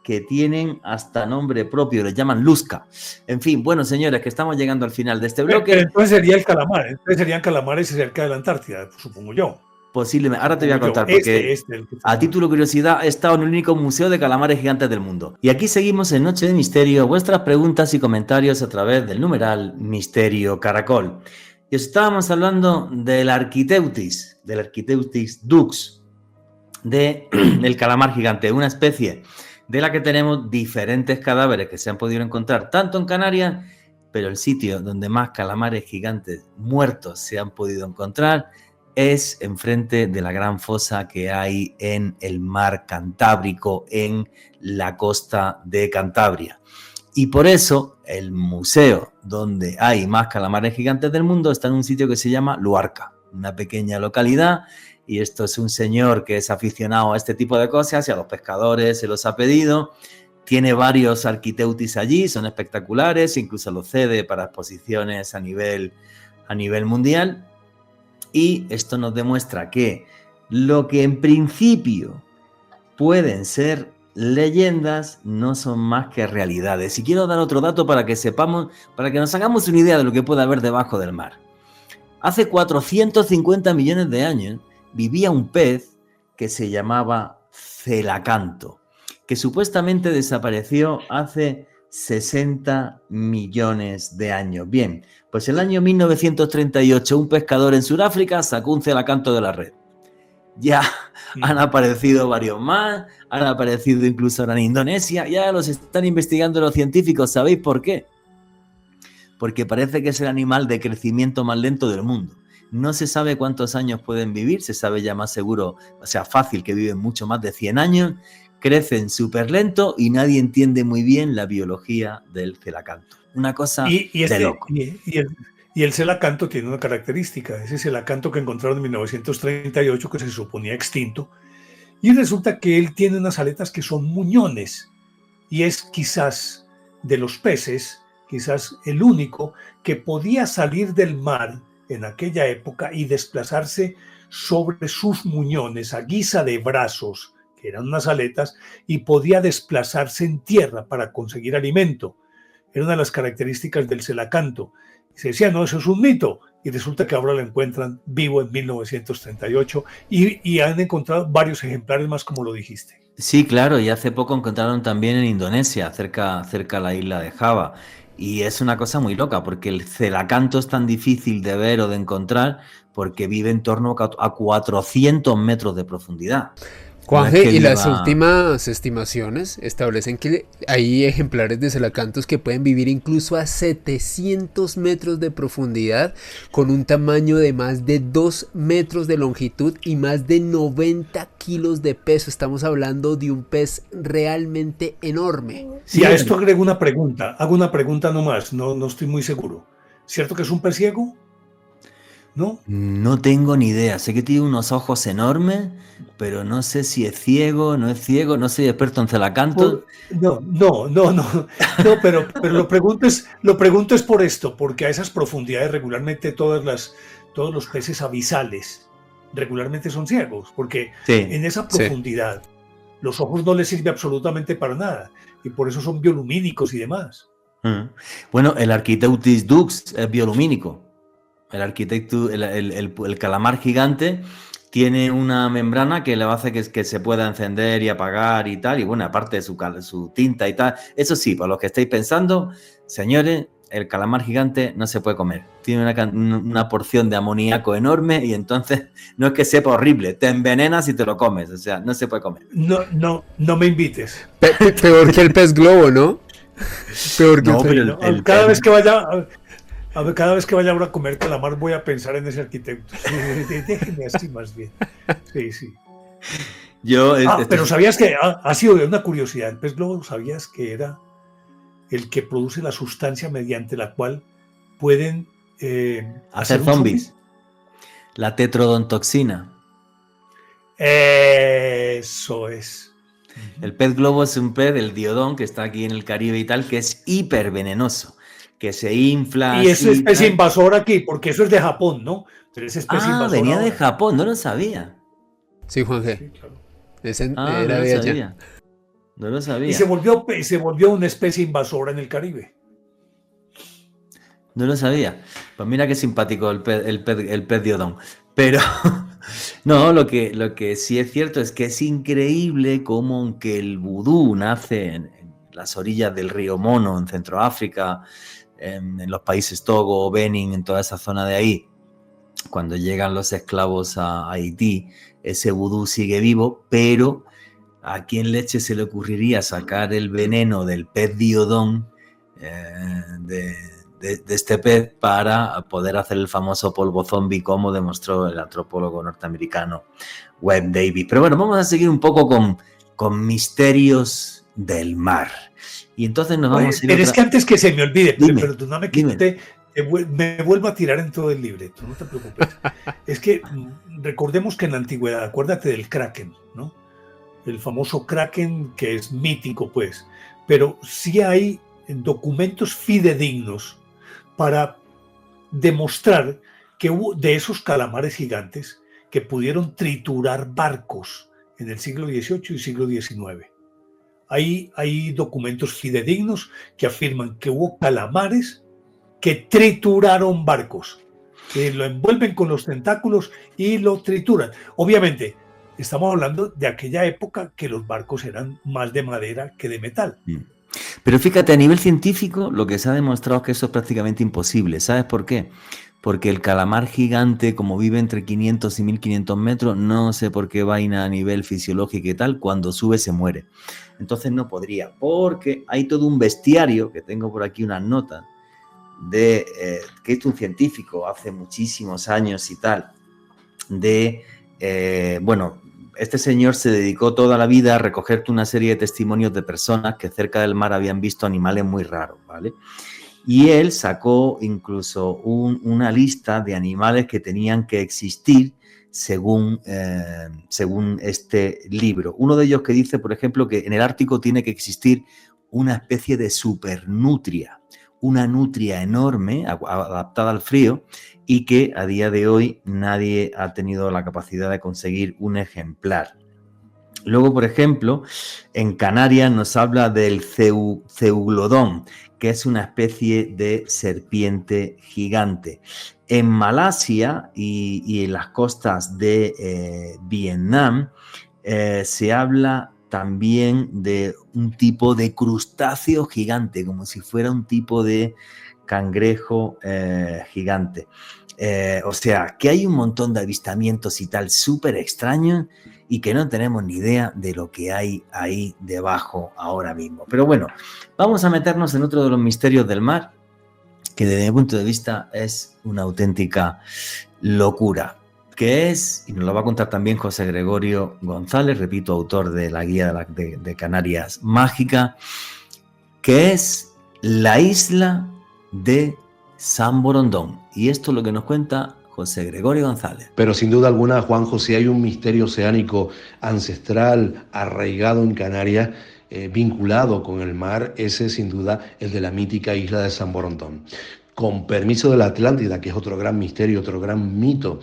que tienen hasta nombre propio, les llaman Lusca. En fin, bueno, señores, que estamos llegando al final de este bloque. Pero entonces sería el calamar, entonces serían calamares cerca de la Antártida, supongo yo. Posiblemente, ahora te voy a contar, porque a título de curiosidad he estado en el único museo de calamares gigantes del mundo. Y aquí seguimos en Noche de Misterio, vuestras preguntas y comentarios a través del numeral Misterio Caracol. Y os estábamos hablando del Architeuthis dux, del calamar gigante, una especie de la que tenemos diferentes cadáveres que se han podido encontrar tanto en Canarias pero el sitio donde más calamares gigantes muertos se han podido encontrar es enfrente de la gran fosa que hay en el mar Cantábrico, en la costa de Cantabria. Y por eso el museo donde hay más calamares gigantes del mundo está en un sitio que se llama Luarca, una pequeña localidad, y esto es un señor que es aficionado a este tipo de cosas y a los pescadores se los ha pedido. Tiene varios arquiteutis allí, son espectaculares, incluso los cede para exposiciones a nivel mundial. Y esto nos demuestra que lo que en principio pueden ser leyendas no son más que realidades. Y quiero dar otro dato para que sepamos, para que nos hagamos una idea de lo que puede haber debajo del mar. Hace 450 millones de años vivía un pez que se llamaba celacanto, que supuestamente desapareció hace 60 millones de años. Bien, pues en el año 1938 un pescador en Sudáfrica sacó un celacanto de la red. Ya han aparecido varios más, han aparecido incluso ahora en Indonesia, ya los están investigando los científicos. ¿Sabéis por qué? Porque parece que es el animal de crecimiento más lento del mundo. No se sabe cuántos años pueden vivir, se sabe ya más seguro, o sea, fácil que viven mucho más de 100 años, crecen súper lento y nadie entiende muy bien la biología del celacanto. Una cosa de loco. Y el celacanto tiene una característica, ese celacanto que encontraron en 1938 que se suponía extinto, y resulta que él tiene unas aletas que son muñones, y es quizás de los peces, quizás el único que podía salir del mar en aquella época y desplazarse sobre sus muñones a guisa de brazos, que eran unas aletas, y podía desplazarse en tierra para conseguir alimento. Era una de las características del celacanto. Y se decía, no, eso es un mito. Y resulta que ahora lo encuentran vivo en 1938 y han encontrado varios ejemplares más, como lo dijiste. Sí, claro, y hace poco encontraron también en Indonesia, cerca a la isla de Java. Y es una cosa muy loca, porque el celacanto es tan difícil de ver o de encontrar porque vive en torno a 400 metros de profundidad. Juanje, y las últimas estimaciones establecen que hay ejemplares de celacantos que pueden vivir incluso a 700 metros de profundidad, con un tamaño de más de 2 metros de longitud y más de 90 kilos de peso. Estamos hablando de un pez realmente enorme. Sí, a esto agrego una pregunta. Hago una pregunta nomás, no estoy muy seguro. ¿Cierto que es un pez ciego? ¿No? No tengo ni idea. Sé que tiene unos ojos enormes, pero no sé si es ciego, no es ciego, no soy experto en celacantos. No, pero lo pregunto es por esto, porque a esas profundidades regularmente todos los peces abisales regularmente son ciegos, porque en esa profundidad los ojos no les sirve absolutamente para nada, y por eso son biolumínicos y demás. Bueno, el Architeutis dux es biolumínico. El calamar gigante tiene una membrana que le hace que se pueda encender y apagar y tal, y bueno, aparte de su tinta y tal. Eso sí, para los que estáis pensando, señores, el calamar gigante no se puede comer. Tiene una porción de amoníaco enorme y entonces no es que sepa horrible, te envenenas y te lo comes, o sea, no se puede comer. No me invites. Peor que el pez globo, ¿no? Peor que cada vez que vaya... cada vez que vaya a comer calamar voy a pensar en ese arquitecto. Déjenme así más bien. Sí. Pero ¿sabías que ha sido una curiosidad? El pez globo, ¿sabías que era el que produce la sustancia mediante la cual pueden hacer zombies? La tetrodontoxina. Eso es. El pez globo es un pez, el diodón, que está aquí en el Caribe y tal, que es hipervenenoso, que se infla. Y es especie invasora aquí, porque eso es de Japón, ¿no? Pero es especie invasora. Venía de Japón, no lo sabía. Sí, Juanje. Sí, claro. Ese era de allá. No lo sabía. Y se volvió una especie invasora en el Caribe. No lo sabía. Pues mira qué simpático el pez diodón. Pero no, lo que sí es cierto es que es increíble cómo, aunque el vudú nace en las orillas del río Mono, en Centroáfrica, en los países Togo, Benin, en toda esa zona de ahí, cuando llegan los esclavos a Haití, ese vudú sigue vivo, pero ¿a quién leche se le ocurriría sacar el veneno del pez diodón de de este pez para poder hacer el famoso polvo zombie, como demostró el antropólogo norteamericano Webb Davis. Pero bueno, vamos a seguir un poco con misterios del mar. Y entonces nos vamos a ir. Pero es que antes que se me olvide, Dime, perdóname que me vuelvo a tirar en todo el libreto, no te preocupes. Es que recordemos que en la antigüedad, acuérdate del Kraken, ¿no? El famoso Kraken, que es mítico, pues. Pero sí hay documentos fidedignos para demostrar que hubo de esos calamares gigantes que pudieron triturar barcos en el siglo XVIII y siglo XIX. Hay documentos fidedignos que afirman que hubo calamares que trituraron barcos, que lo envuelven con los tentáculos y lo trituran. Obviamente, estamos hablando de aquella época que los barcos eran más de madera que de metal. Pero fíjate, a nivel científico, lo que se ha demostrado es que eso es prácticamente imposible. ¿Sabes por qué? Porque el calamar gigante, como vive entre 500 y 1500 metros, no sé por qué vaina a nivel fisiológico y tal, cuando sube se muere. Entonces no podría, porque hay todo un bestiario, que tengo por aquí unas notas, que es un científico hace muchísimos años y tal, este señor se dedicó toda la vida a recogerte una serie de testimonios de personas que cerca del mar habían visto animales muy raros, ¿vale? Y él sacó incluso una lista de animales que tenían que existir según este libro. Uno de ellos que dice, por ejemplo, que en el Ártico tiene que existir una especie de supernutria, una nutria enorme, adaptada al frío, y que a día de hoy nadie ha tenido la capacidad de conseguir un ejemplar. Luego, por ejemplo, en Canarias nos habla del Zeuglodón, que es una especie de serpiente gigante. En Malasia y en las costas de Vietnam se habla también de un tipo de crustáceo gigante, como si fuera un tipo de cangrejo gigante. O sea, que hay un montón de avistamientos y tal súper extraños y que no tenemos ni idea de lo que hay ahí debajo ahora mismo. Pero bueno, vamos a meternos en otro de los misterios del mar, que desde mi punto de vista es una auténtica locura, que es, y nos lo va a contar también José Gregorio González, repito, autor de la guía de Canarias Mágica, que es la isla de San Borondón. Y esto es lo que nos cuenta José Gregorio González. Pero sin duda alguna, Juanjo, si hay un misterio oceánico ancestral arraigado en Canarias, vinculado con el mar, ese sin duda el de la mítica isla de San Borondón. Con permiso de la Atlántida, que es otro gran misterio, otro gran mito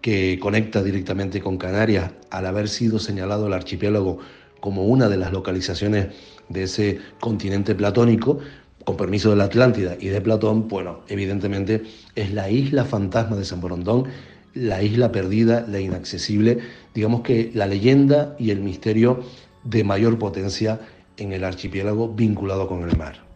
que conecta directamente con Canarias, al haber sido señalado el archipiélago como una de las localizaciones de ese continente platónico, con permiso de la Atlántida y de Platón, bueno, evidentemente es la isla fantasma de San Borondón, la isla perdida, la inaccesible, digamos que la leyenda y el misterio de mayor potencia en el archipiélago vinculado con el mar.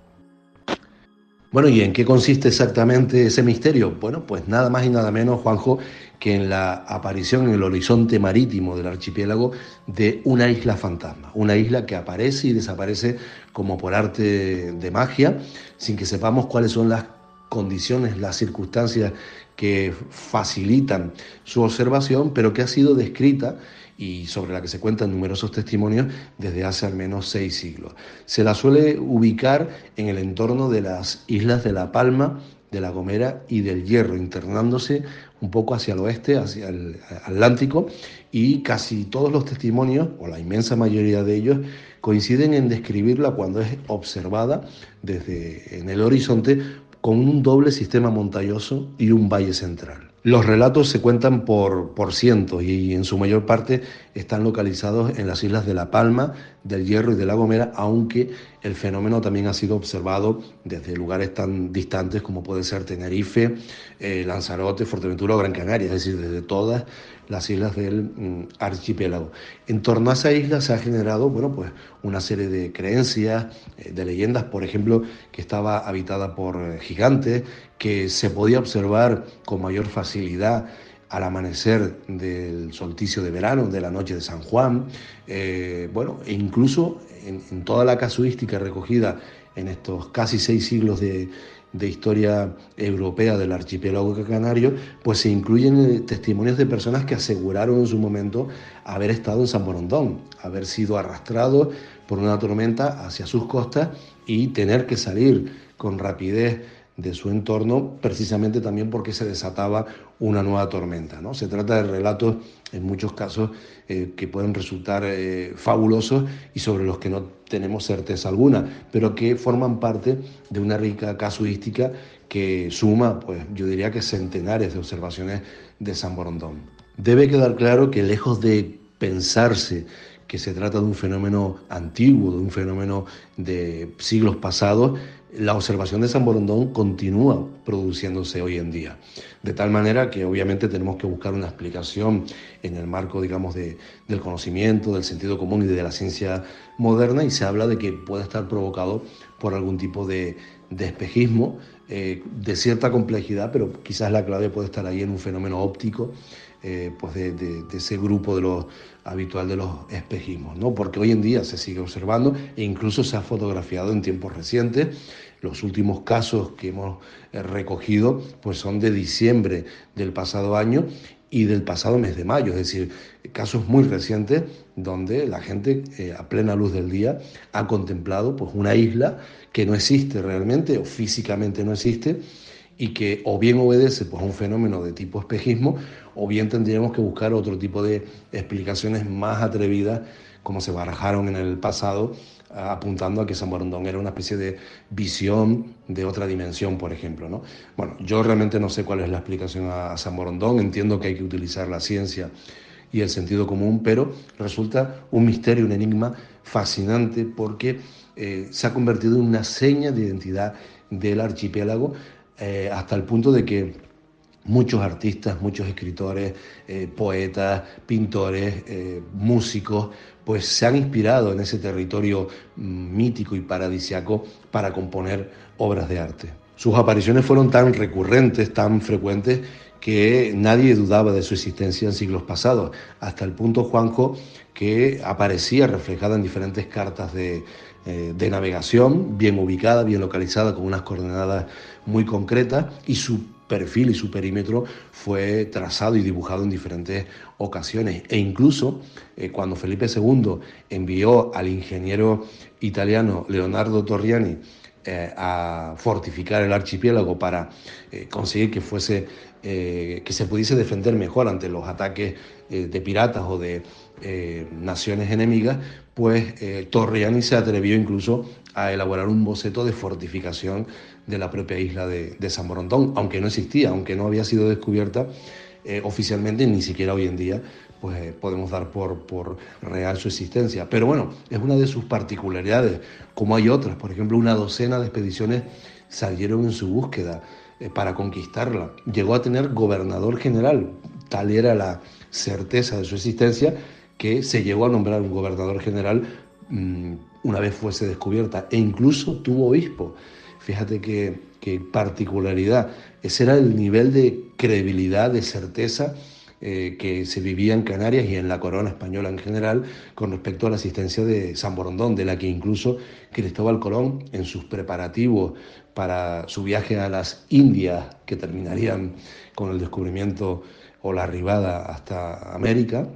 Bueno, ¿y en qué consiste exactamente ese misterio? Bueno, pues nada más y nada menos, Juanjo, que en la aparición en el horizonte marítimo del archipiélago de una isla fantasma, una isla que aparece y desaparece como por arte de magia, sin que sepamos cuáles son las condiciones, las circunstancias que facilitan su observación, pero que ha sido descrita y sobre la que se cuentan numerosos testimonios desde hace al menos 6 siglos. Se la suele ubicar en el entorno de las islas de La Palma, de La Gomera y del Hierro, internándose un poco hacia el oeste, hacia el Atlántico, y casi todos los testimonios, o la inmensa mayoría de ellos, coinciden en describirla cuando es observada desde en el horizonte con un doble sistema montañoso y un valle central. Los relatos se cuentan por cientos y en su mayor parte están localizados en las islas de La Palma, del Hierro y de La Gomera, aunque el fenómeno también ha sido observado desde lugares tan distantes como puede ser Tenerife, Lanzarote, Fuerteventura o Gran Canaria, es decir, desde todas las islas del archipiélago. En torno a esa isla se ha generado, bueno, pues una serie de creencias, de leyendas, por ejemplo, que estaba habitada por gigantes, que se podía observar con mayor facilidad al amanecer del solsticio de verano, de la noche de San Juan, bueno, e incluso en toda la casuística recogida en estos casi 6 siglos de de historia europea del archipiélago canario, pues se incluyen testimonios de personas que aseguraron en su momento haber estado en San Borondón, haber sido arrastrados por una tormenta hacia sus costas y tener que salir con rapidez de su entorno, precisamente también porque se desataba una nueva tormenta, ¿no? Se trata de relatos, en muchos casos, que pueden resultar fabulosos y sobre los que no tenemos certeza alguna, pero que forman parte de una rica casuística que suma, pues yo diría que centenares de observaciones de San Borondón. Debe quedar claro que lejos de pensarse que se trata de un fenómeno antiguo, de un fenómeno de siglos pasados, la observación de San Borondón continúa produciéndose hoy en día. De tal manera que obviamente tenemos que buscar una explicación en el marco, digamos, del conocimiento, del sentido común y de la ciencia moderna, y se habla de que puede estar provocado por algún tipo de espejismo de cierta complejidad, pero quizás la clave puede estar ahí en un fenómeno óptico, pues de ese grupo de los habitual de los espejismos, ¿no? Porque hoy en día se sigue observando e incluso se ha fotografiado en tiempos recientes. Los últimos casos que hemos recogido pues son de diciembre del pasado año y del pasado mes de mayo, es decir, casos muy recientes donde la gente a plena luz del día ha contemplado pues una isla que no existe realmente o físicamente no existe, y que o bien obedece pues, a un fenómeno de tipo espejismo, o bien tendríamos que buscar otro tipo de explicaciones más atrevidas, como se barajaron en el pasado, apuntando a que San Borondón era una especie de visión de otra dimensión, por ejemplo, ¿no? Bueno, yo realmente no sé cuál es la explicación a San Borondón, entiendo que hay que utilizar la ciencia y el sentido común, pero resulta un misterio, un enigma fascinante, porque se ha convertido en una seña de identidad del archipiélago, hasta el punto de que muchos artistas, muchos escritores, poetas, pintores, músicos, pues se han inspirado en ese territorio mítico y paradisiaco para componer obras de arte. Sus apariciones fueron tan recurrentes, tan frecuentes, que nadie dudaba de su existencia en siglos pasados, hasta el punto, Juanjo, que aparecía reflejada en diferentes cartas de navegación, bien ubicada, bien localizada, con unas coordenadas muy concretas, y su perfil y su perímetro fue trazado y dibujado en diferentes ocasiones. E incluso cuando Felipe II envió al ingeniero italiano Leonardo Torriani a fortificar el archipiélago para conseguir que se pudiese defender mejor ante los ataques de piratas o de naciones enemigas, pues Torriani se atrevió incluso a elaborar un boceto de fortificación de la propia isla de San Borondón, aunque no existía, aunque no había sido descubierta oficialmente, ni siquiera hoy en día pues podemos dar por real su existencia. Pero bueno, es una de sus particularidades, como hay otras. Por ejemplo, una docena de expediciones salieron en su búsqueda para conquistarla. Llegó a tener gobernador general, tal era la certeza de su existencia, que se llegó a nombrar un gobernador general una vez fuese descubierta, e incluso tuvo obispo. Fíjate qué particularidad. Ese era el nivel de credibilidad, de certeza que se vivía en Canarias y en la corona española en general con respecto a la existencia de San Borondón, de la que incluso Cristóbal Colón, en sus preparativos para su viaje a las Indias, que terminarían con el descubrimiento o la arribada hasta América,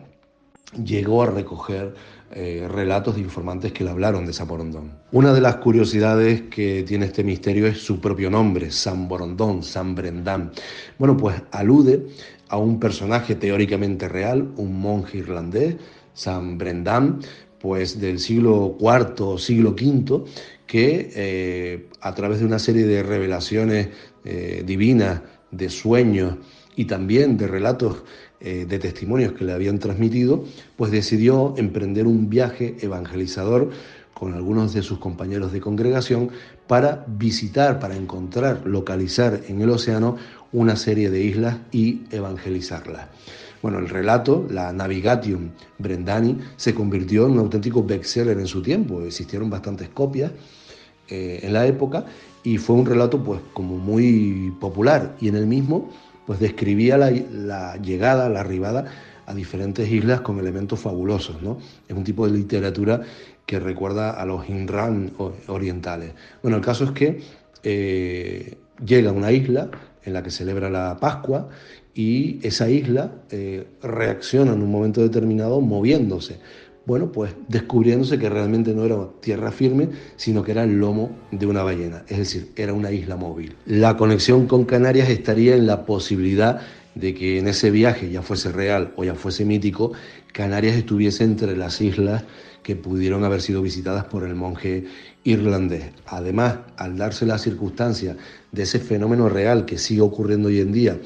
llegó a recoger relatos de informantes que le hablaron de San Borondón. Una de las curiosidades que tiene este misterio es su propio nombre, San Borondón, San Brendán. Bueno, pues alude a un personaje teóricamente real, un monje irlandés, San Brendán, pues del siglo IV o siglo V, que a través de una serie de revelaciones divinas, de sueños y también de relatos de testimonios que le habían transmitido, pues decidió emprender un viaje evangelizador con algunos de sus compañeros de congregación para visitar, para encontrar, localizar en el océano una serie de islas y evangelizarlas. Bueno, el relato, la Navigatio Brendani, se convirtió en un auténtico bestseller en su tiempo. Existieron bastantes copias en la época, y fue un relato pues como muy popular, y en el mismo pues describía la llegada, la arribada a diferentes islas con elementos fabulosos, ¿no? Es un tipo de literatura que recuerda a los Inran orientales. Bueno, el caso es que llega a una isla en la que celebra la Pascua y esa isla reacciona en un momento determinado moviéndose. Bueno, pues descubriéndose que realmente no era tierra firme, sino que era el lomo de una ballena, es decir, era una isla móvil. La conexión con Canarias estaría en la posibilidad de que en ese viaje, ya fuese real o ya fuese mítico, Canarias estuviese entre las islas que pudieron haber sido visitadas por el monje irlandés. Además, al darse la circunstancia de ese fenómeno real que sigue ocurriendo hoy en día,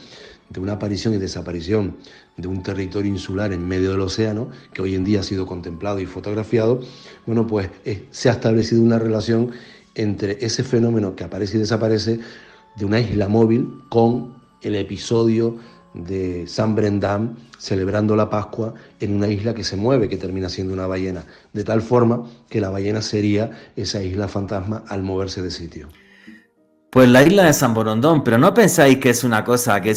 de una aparición y desaparición de un territorio insular en medio del océano, que hoy en día ha sido contemplado y fotografiado, bueno, pues se ha establecido una relación entre ese fenómeno que aparece y desaparece de una isla móvil con el episodio de San Brendan celebrando la Pascua en una isla que se mueve, que termina siendo una ballena, de tal forma que la ballena sería esa isla fantasma al moverse de sitio. Pues la isla de San Borondón, pero no pensáis que es una cosa que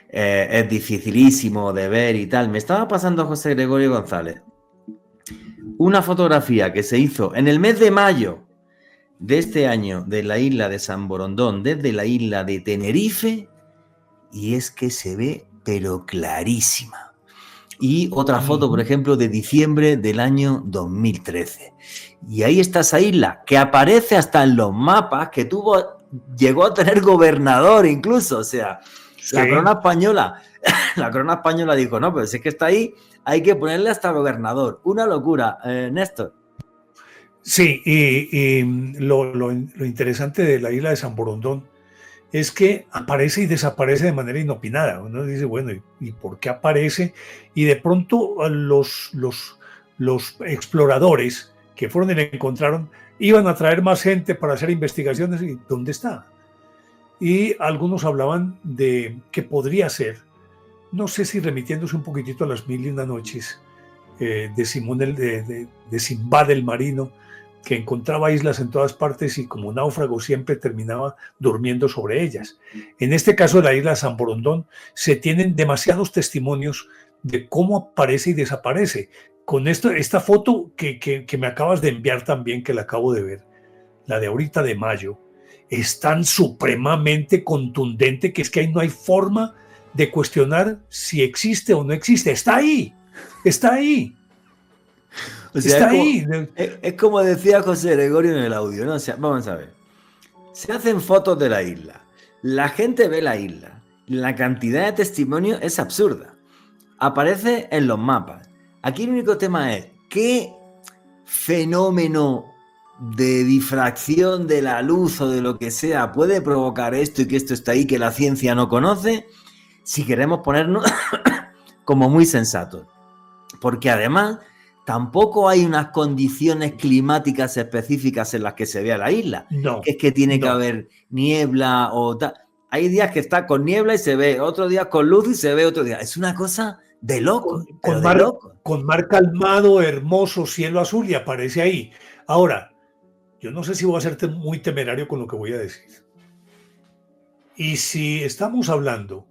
es dificilísimo de ver y tal. Me estaba pasando José Gregorio González una fotografía que se hizo en el mes de mayo de este año de la isla de San Borondón, desde la isla de Tenerife, y es que se ve pero clarísima. Y otra foto, por ejemplo, de diciembre del año 2013. Y ahí está esa isla, que aparece hasta en los mapas, que llegó a tener gobernador incluso, o sea, sí. La corona española dijo, no, pero si es que está ahí, hay que ponerle hasta gobernador. Una locura, Néstor. Sí, y lo interesante de la isla de San Borondón es que aparece y desaparece de manera inopinada. Uno dice, bueno, ¿y por qué aparece? Y de pronto los exploradores que fueron y le encontraron iban a traer más gente para hacer investigaciones. ¿Y dónde está? Y algunos hablaban de que podría ser, no sé si remitiéndose un poquitito a las 1001 noches de Simbad el marino, que encontraba islas en todas partes y como náufrago siempre terminaba durmiendo sobre ellas. En este caso de la isla de San Borondón se tienen demasiados testimonios de cómo aparece y desaparece. Con esta foto que me acabas de enviar también, que la acabo de ver, la de ahorita de mayo, es tan supremamente contundente que es que ahí no hay forma de cuestionar si existe o no existe. Está ahí, está ahí. O sea, es como decía José Gregorio en el audio, ¿no? O sea, vamos a ver. Se hacen fotos de la isla. La gente ve la isla. La cantidad de testimonios es absurda. Aparece en los mapas. Aquí el único tema es qué fenómeno de difracción de la luz o de lo que sea puede provocar esto y que esto está ahí que la ciencia no conoce, si queremos ponernos como muy sensatos. Porque además tampoco hay unas condiciones climáticas específicas en las que se vea la isla. No. Es que tiene que haber niebla o tal. Hay días que está con niebla y se ve, otros días con luz y se ve otro día. Es una cosa de loco. Con mar calmado, hermoso, cielo azul y aparece ahí. Ahora, yo no sé si voy a ser muy temerario con lo que voy a decir. Y si estamos hablando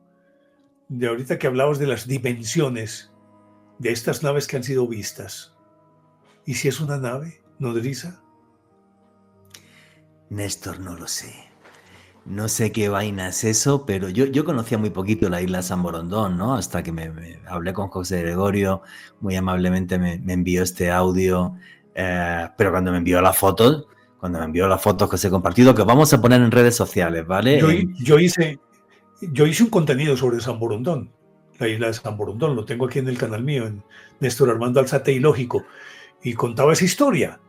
de ahorita que hablabas de las dimensiones de estas naves que han sido vistas, ¿y si es una nave nodriza? Néstor, no lo sé. No sé qué vaina es eso, pero yo conocía muy poquito la isla San Borondón, ¿no? Hasta que me hablé con José Gregorio, muy amablemente me envió este audio, pero cuando me envió las fotos que os he compartido, que vamos a poner en redes sociales, ¿vale? Yo hice un contenido sobre San Borondón, la isla de San Borondón, lo tengo aquí en el canal mío, en Néstor Armando Alzate y Lógico, y contaba esa historia.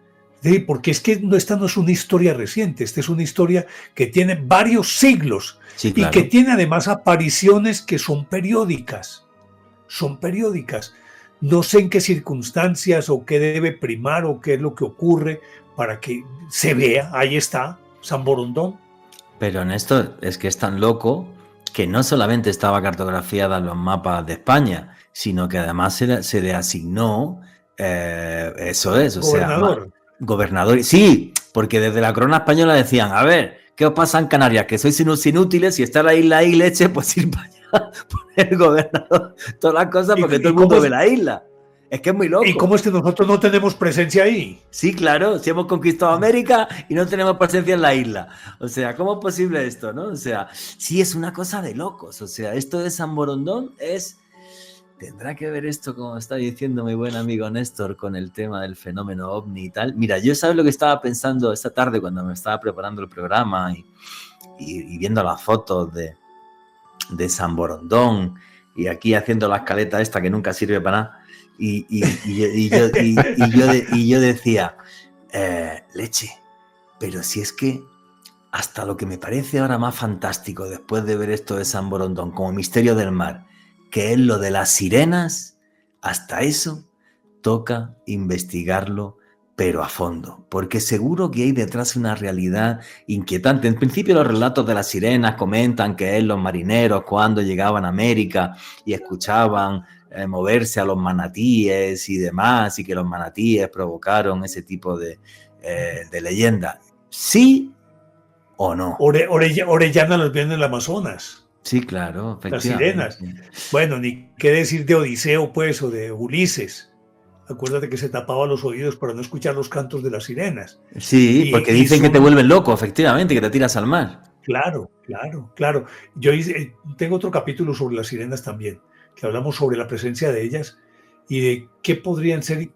Porque es que esta no es una historia reciente, esta es una historia que tiene varios siglos, sí, claro. Y que tiene además apariciones que son periódicas. No sé en qué circunstancias o qué debe primar o qué es lo que ocurre para que se vea, ahí está, San Borondón. Pero Néstor, es que es tan loco que no solamente estaba cartografiada en los mapas de España, sino que además se le asignó, eso es, o gobernador. Sea... Gobernador, sí, porque desde la corona española decían, a ver, ¿qué os pasa en Canarias? Que sois unos inútiles y está la isla ahí leche, pues ir para allá, poner gobernador, todas las cosas porque todo el mundo ve la isla. Es que es muy loco. ¿Y cómo es que nosotros no tenemos presencia ahí? Sí, claro, si hemos conquistado América y no tenemos presencia en la isla. O sea, ¿cómo es posible esto, no? O sea, sí es una cosa de locos. O sea, esto de San Borondón tendrá que ver esto, como está diciendo mi buen amigo Néstor, con el tema del fenómeno ovni y tal. Mira, yo sabes lo que estaba pensando esta tarde cuando me estaba preparando el programa y viendo las fotos de San Borondón y aquí haciendo la escaleta esta que nunca sirve para nada. Y yo decía, leche, pero si es que hasta lo que me parece ahora más fantástico después de ver esto de San Borondón como misterio del mar, que es lo de las sirenas, hasta eso toca investigarlo, pero a fondo, porque seguro que hay detrás una realidad inquietante. En principio los relatos de las sirenas comentan que es los marineros cuando llegaban a América y escuchaban moverse a los manatíes y demás, y que los manatíes provocaron ese tipo de leyenda. ¿Sí o no? Orellana los vio en el Amazonas. Sí, claro, efectivamente. Las sirenas. Bueno, ni qué decir de Odiseo, pues, o de Ulises. Acuérdate que se tapaba los oídos para no escuchar los cantos de las sirenas. Sí, porque dicen que te vuelven loco, efectivamente, que te tiras al mar. Claro. Yo tengo otro capítulo sobre las sirenas también, que hablamos sobre la presencia de ellas y de qué podrían ser,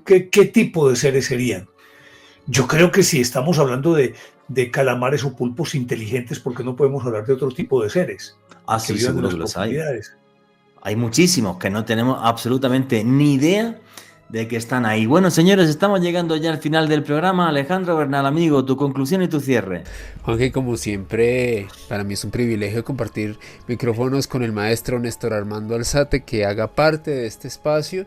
qué tipo de seres serían. Yo creo que si estamos hablando de calamares o pulpos inteligentes, porque no podemos hablar de otro tipo de seres. Sí, seguro que los hay. Hay muchísimos que no tenemos absolutamente ni idea de que están ahí. Bueno, señores, estamos llegando ya al final del programa. Alejandro Bernal, amigo, tu conclusión y tu cierre. Juanje, como siempre, para mí es un privilegio compartir micrófonos con el maestro Néstor Armando Alzate, que haga parte de este espacio.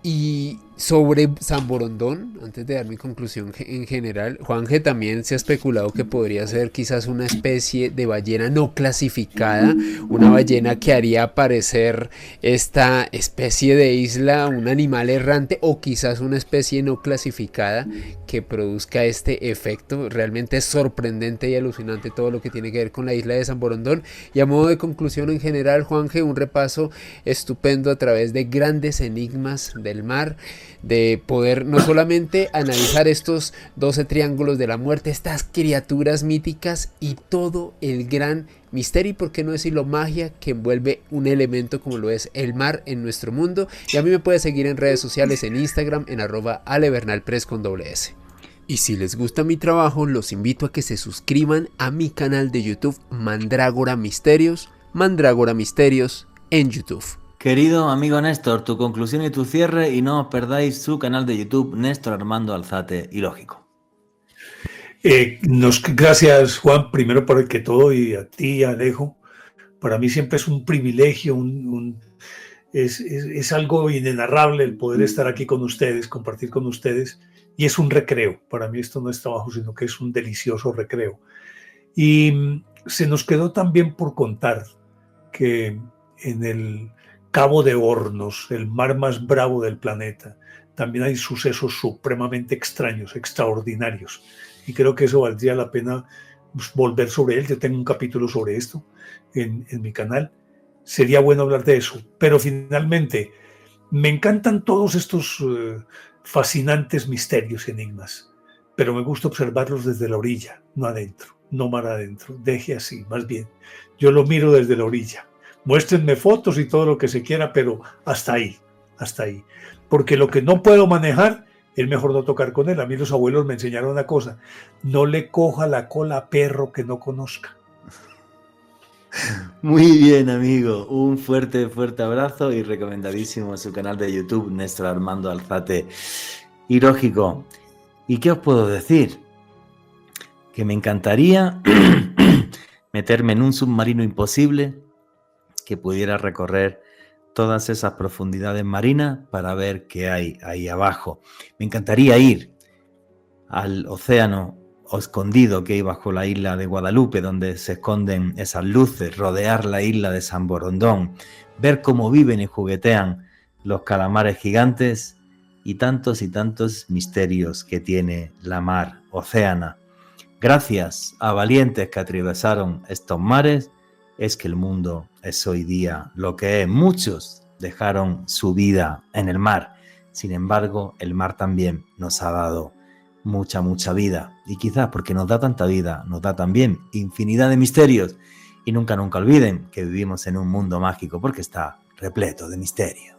Y sobre San Borondón, antes de dar mi conclusión en general, Juanje, también se ha especulado que podría ser quizás una especie de ballena no clasificada, una ballena que haría aparecer esta especie de isla, un animal errante, o quizás una especie no clasificada que produzca este efecto. Realmente es sorprendente y alucinante todo lo que tiene que ver con la isla de San Borondón. Y a modo de conclusión en general, Juanje, un repaso estupendo a través de grandes enigmas del mar, de poder no solamente analizar estos 12 triángulos de la muerte, estas criaturas míticas y todo el gran misterio, y por qué no decirlo magia, que envuelve un elemento como lo es el mar en nuestro mundo. Y a mí me puede seguir en redes sociales, en Instagram, en @alebernalpress con @. Y si les gusta mi trabajo, los invito a que se suscriban a mi canal de YouTube Mandrágora Misterios en YouTube. Querido amigo Néstor, tu conclusión y tu cierre, y no os perdáis su canal de YouTube, Néstor Armando Alzate y Lógico. Gracias, Juan, primero por el que todo, y a ti, Alejo. Para mí siempre es un privilegio, es algo inenarrable el poder estar aquí con ustedes, compartir con ustedes, y es un recreo. Para mí esto no es trabajo, sino que es un delicioso recreo. Y se nos quedó también por contar que en el Cabo de Hornos, el mar más bravo del planeta, también hay sucesos supremamente extraños, extraordinarios, y creo que eso valdría la pena volver sobre él. Yo tengo un capítulo sobre esto en mi canal. Sería bueno hablar de eso, pero finalmente me encantan todos estos fascinantes misterios y enigmas, pero me gusta observarlos desde la orilla, no adentro, no mar adentro. Deje así, más bien, yo lo miro desde la orilla. Muéstrenme fotos y todo lo que se quiera, pero hasta ahí. Porque lo que no puedo manejar, es mejor no tocar con él. A mí los abuelos me enseñaron una cosa: no le coja la cola a perro que no conozca. Muy bien, amigo. Un fuerte abrazo y recomendadísimo su canal de YouTube, Néstor Armando Alzate y Lógico. ¿Y qué os puedo decir? Que me encantaría meterme en un submarino imposible que pudiera recorrer todas esas profundidades marinas para ver qué hay ahí abajo. Me encantaría ir al océano escondido que hay bajo la isla de Guadalupe, donde se esconden esas luces, rodear la isla de San Borondón, ver cómo viven y juguetean los calamares gigantes y tantos misterios que tiene la mar océana. Gracias a valientes que atravesaron estos mares, es que el mundo es hoy día lo que es. Muchos dejaron su vida en el mar. Sin embargo, el mar también nos ha dado mucha, mucha vida. Y quizás porque nos da tanta vida, nos da también infinidad de misterios. Y nunca, nunca olviden que vivimos en un mundo mágico porque está repleto de misterio.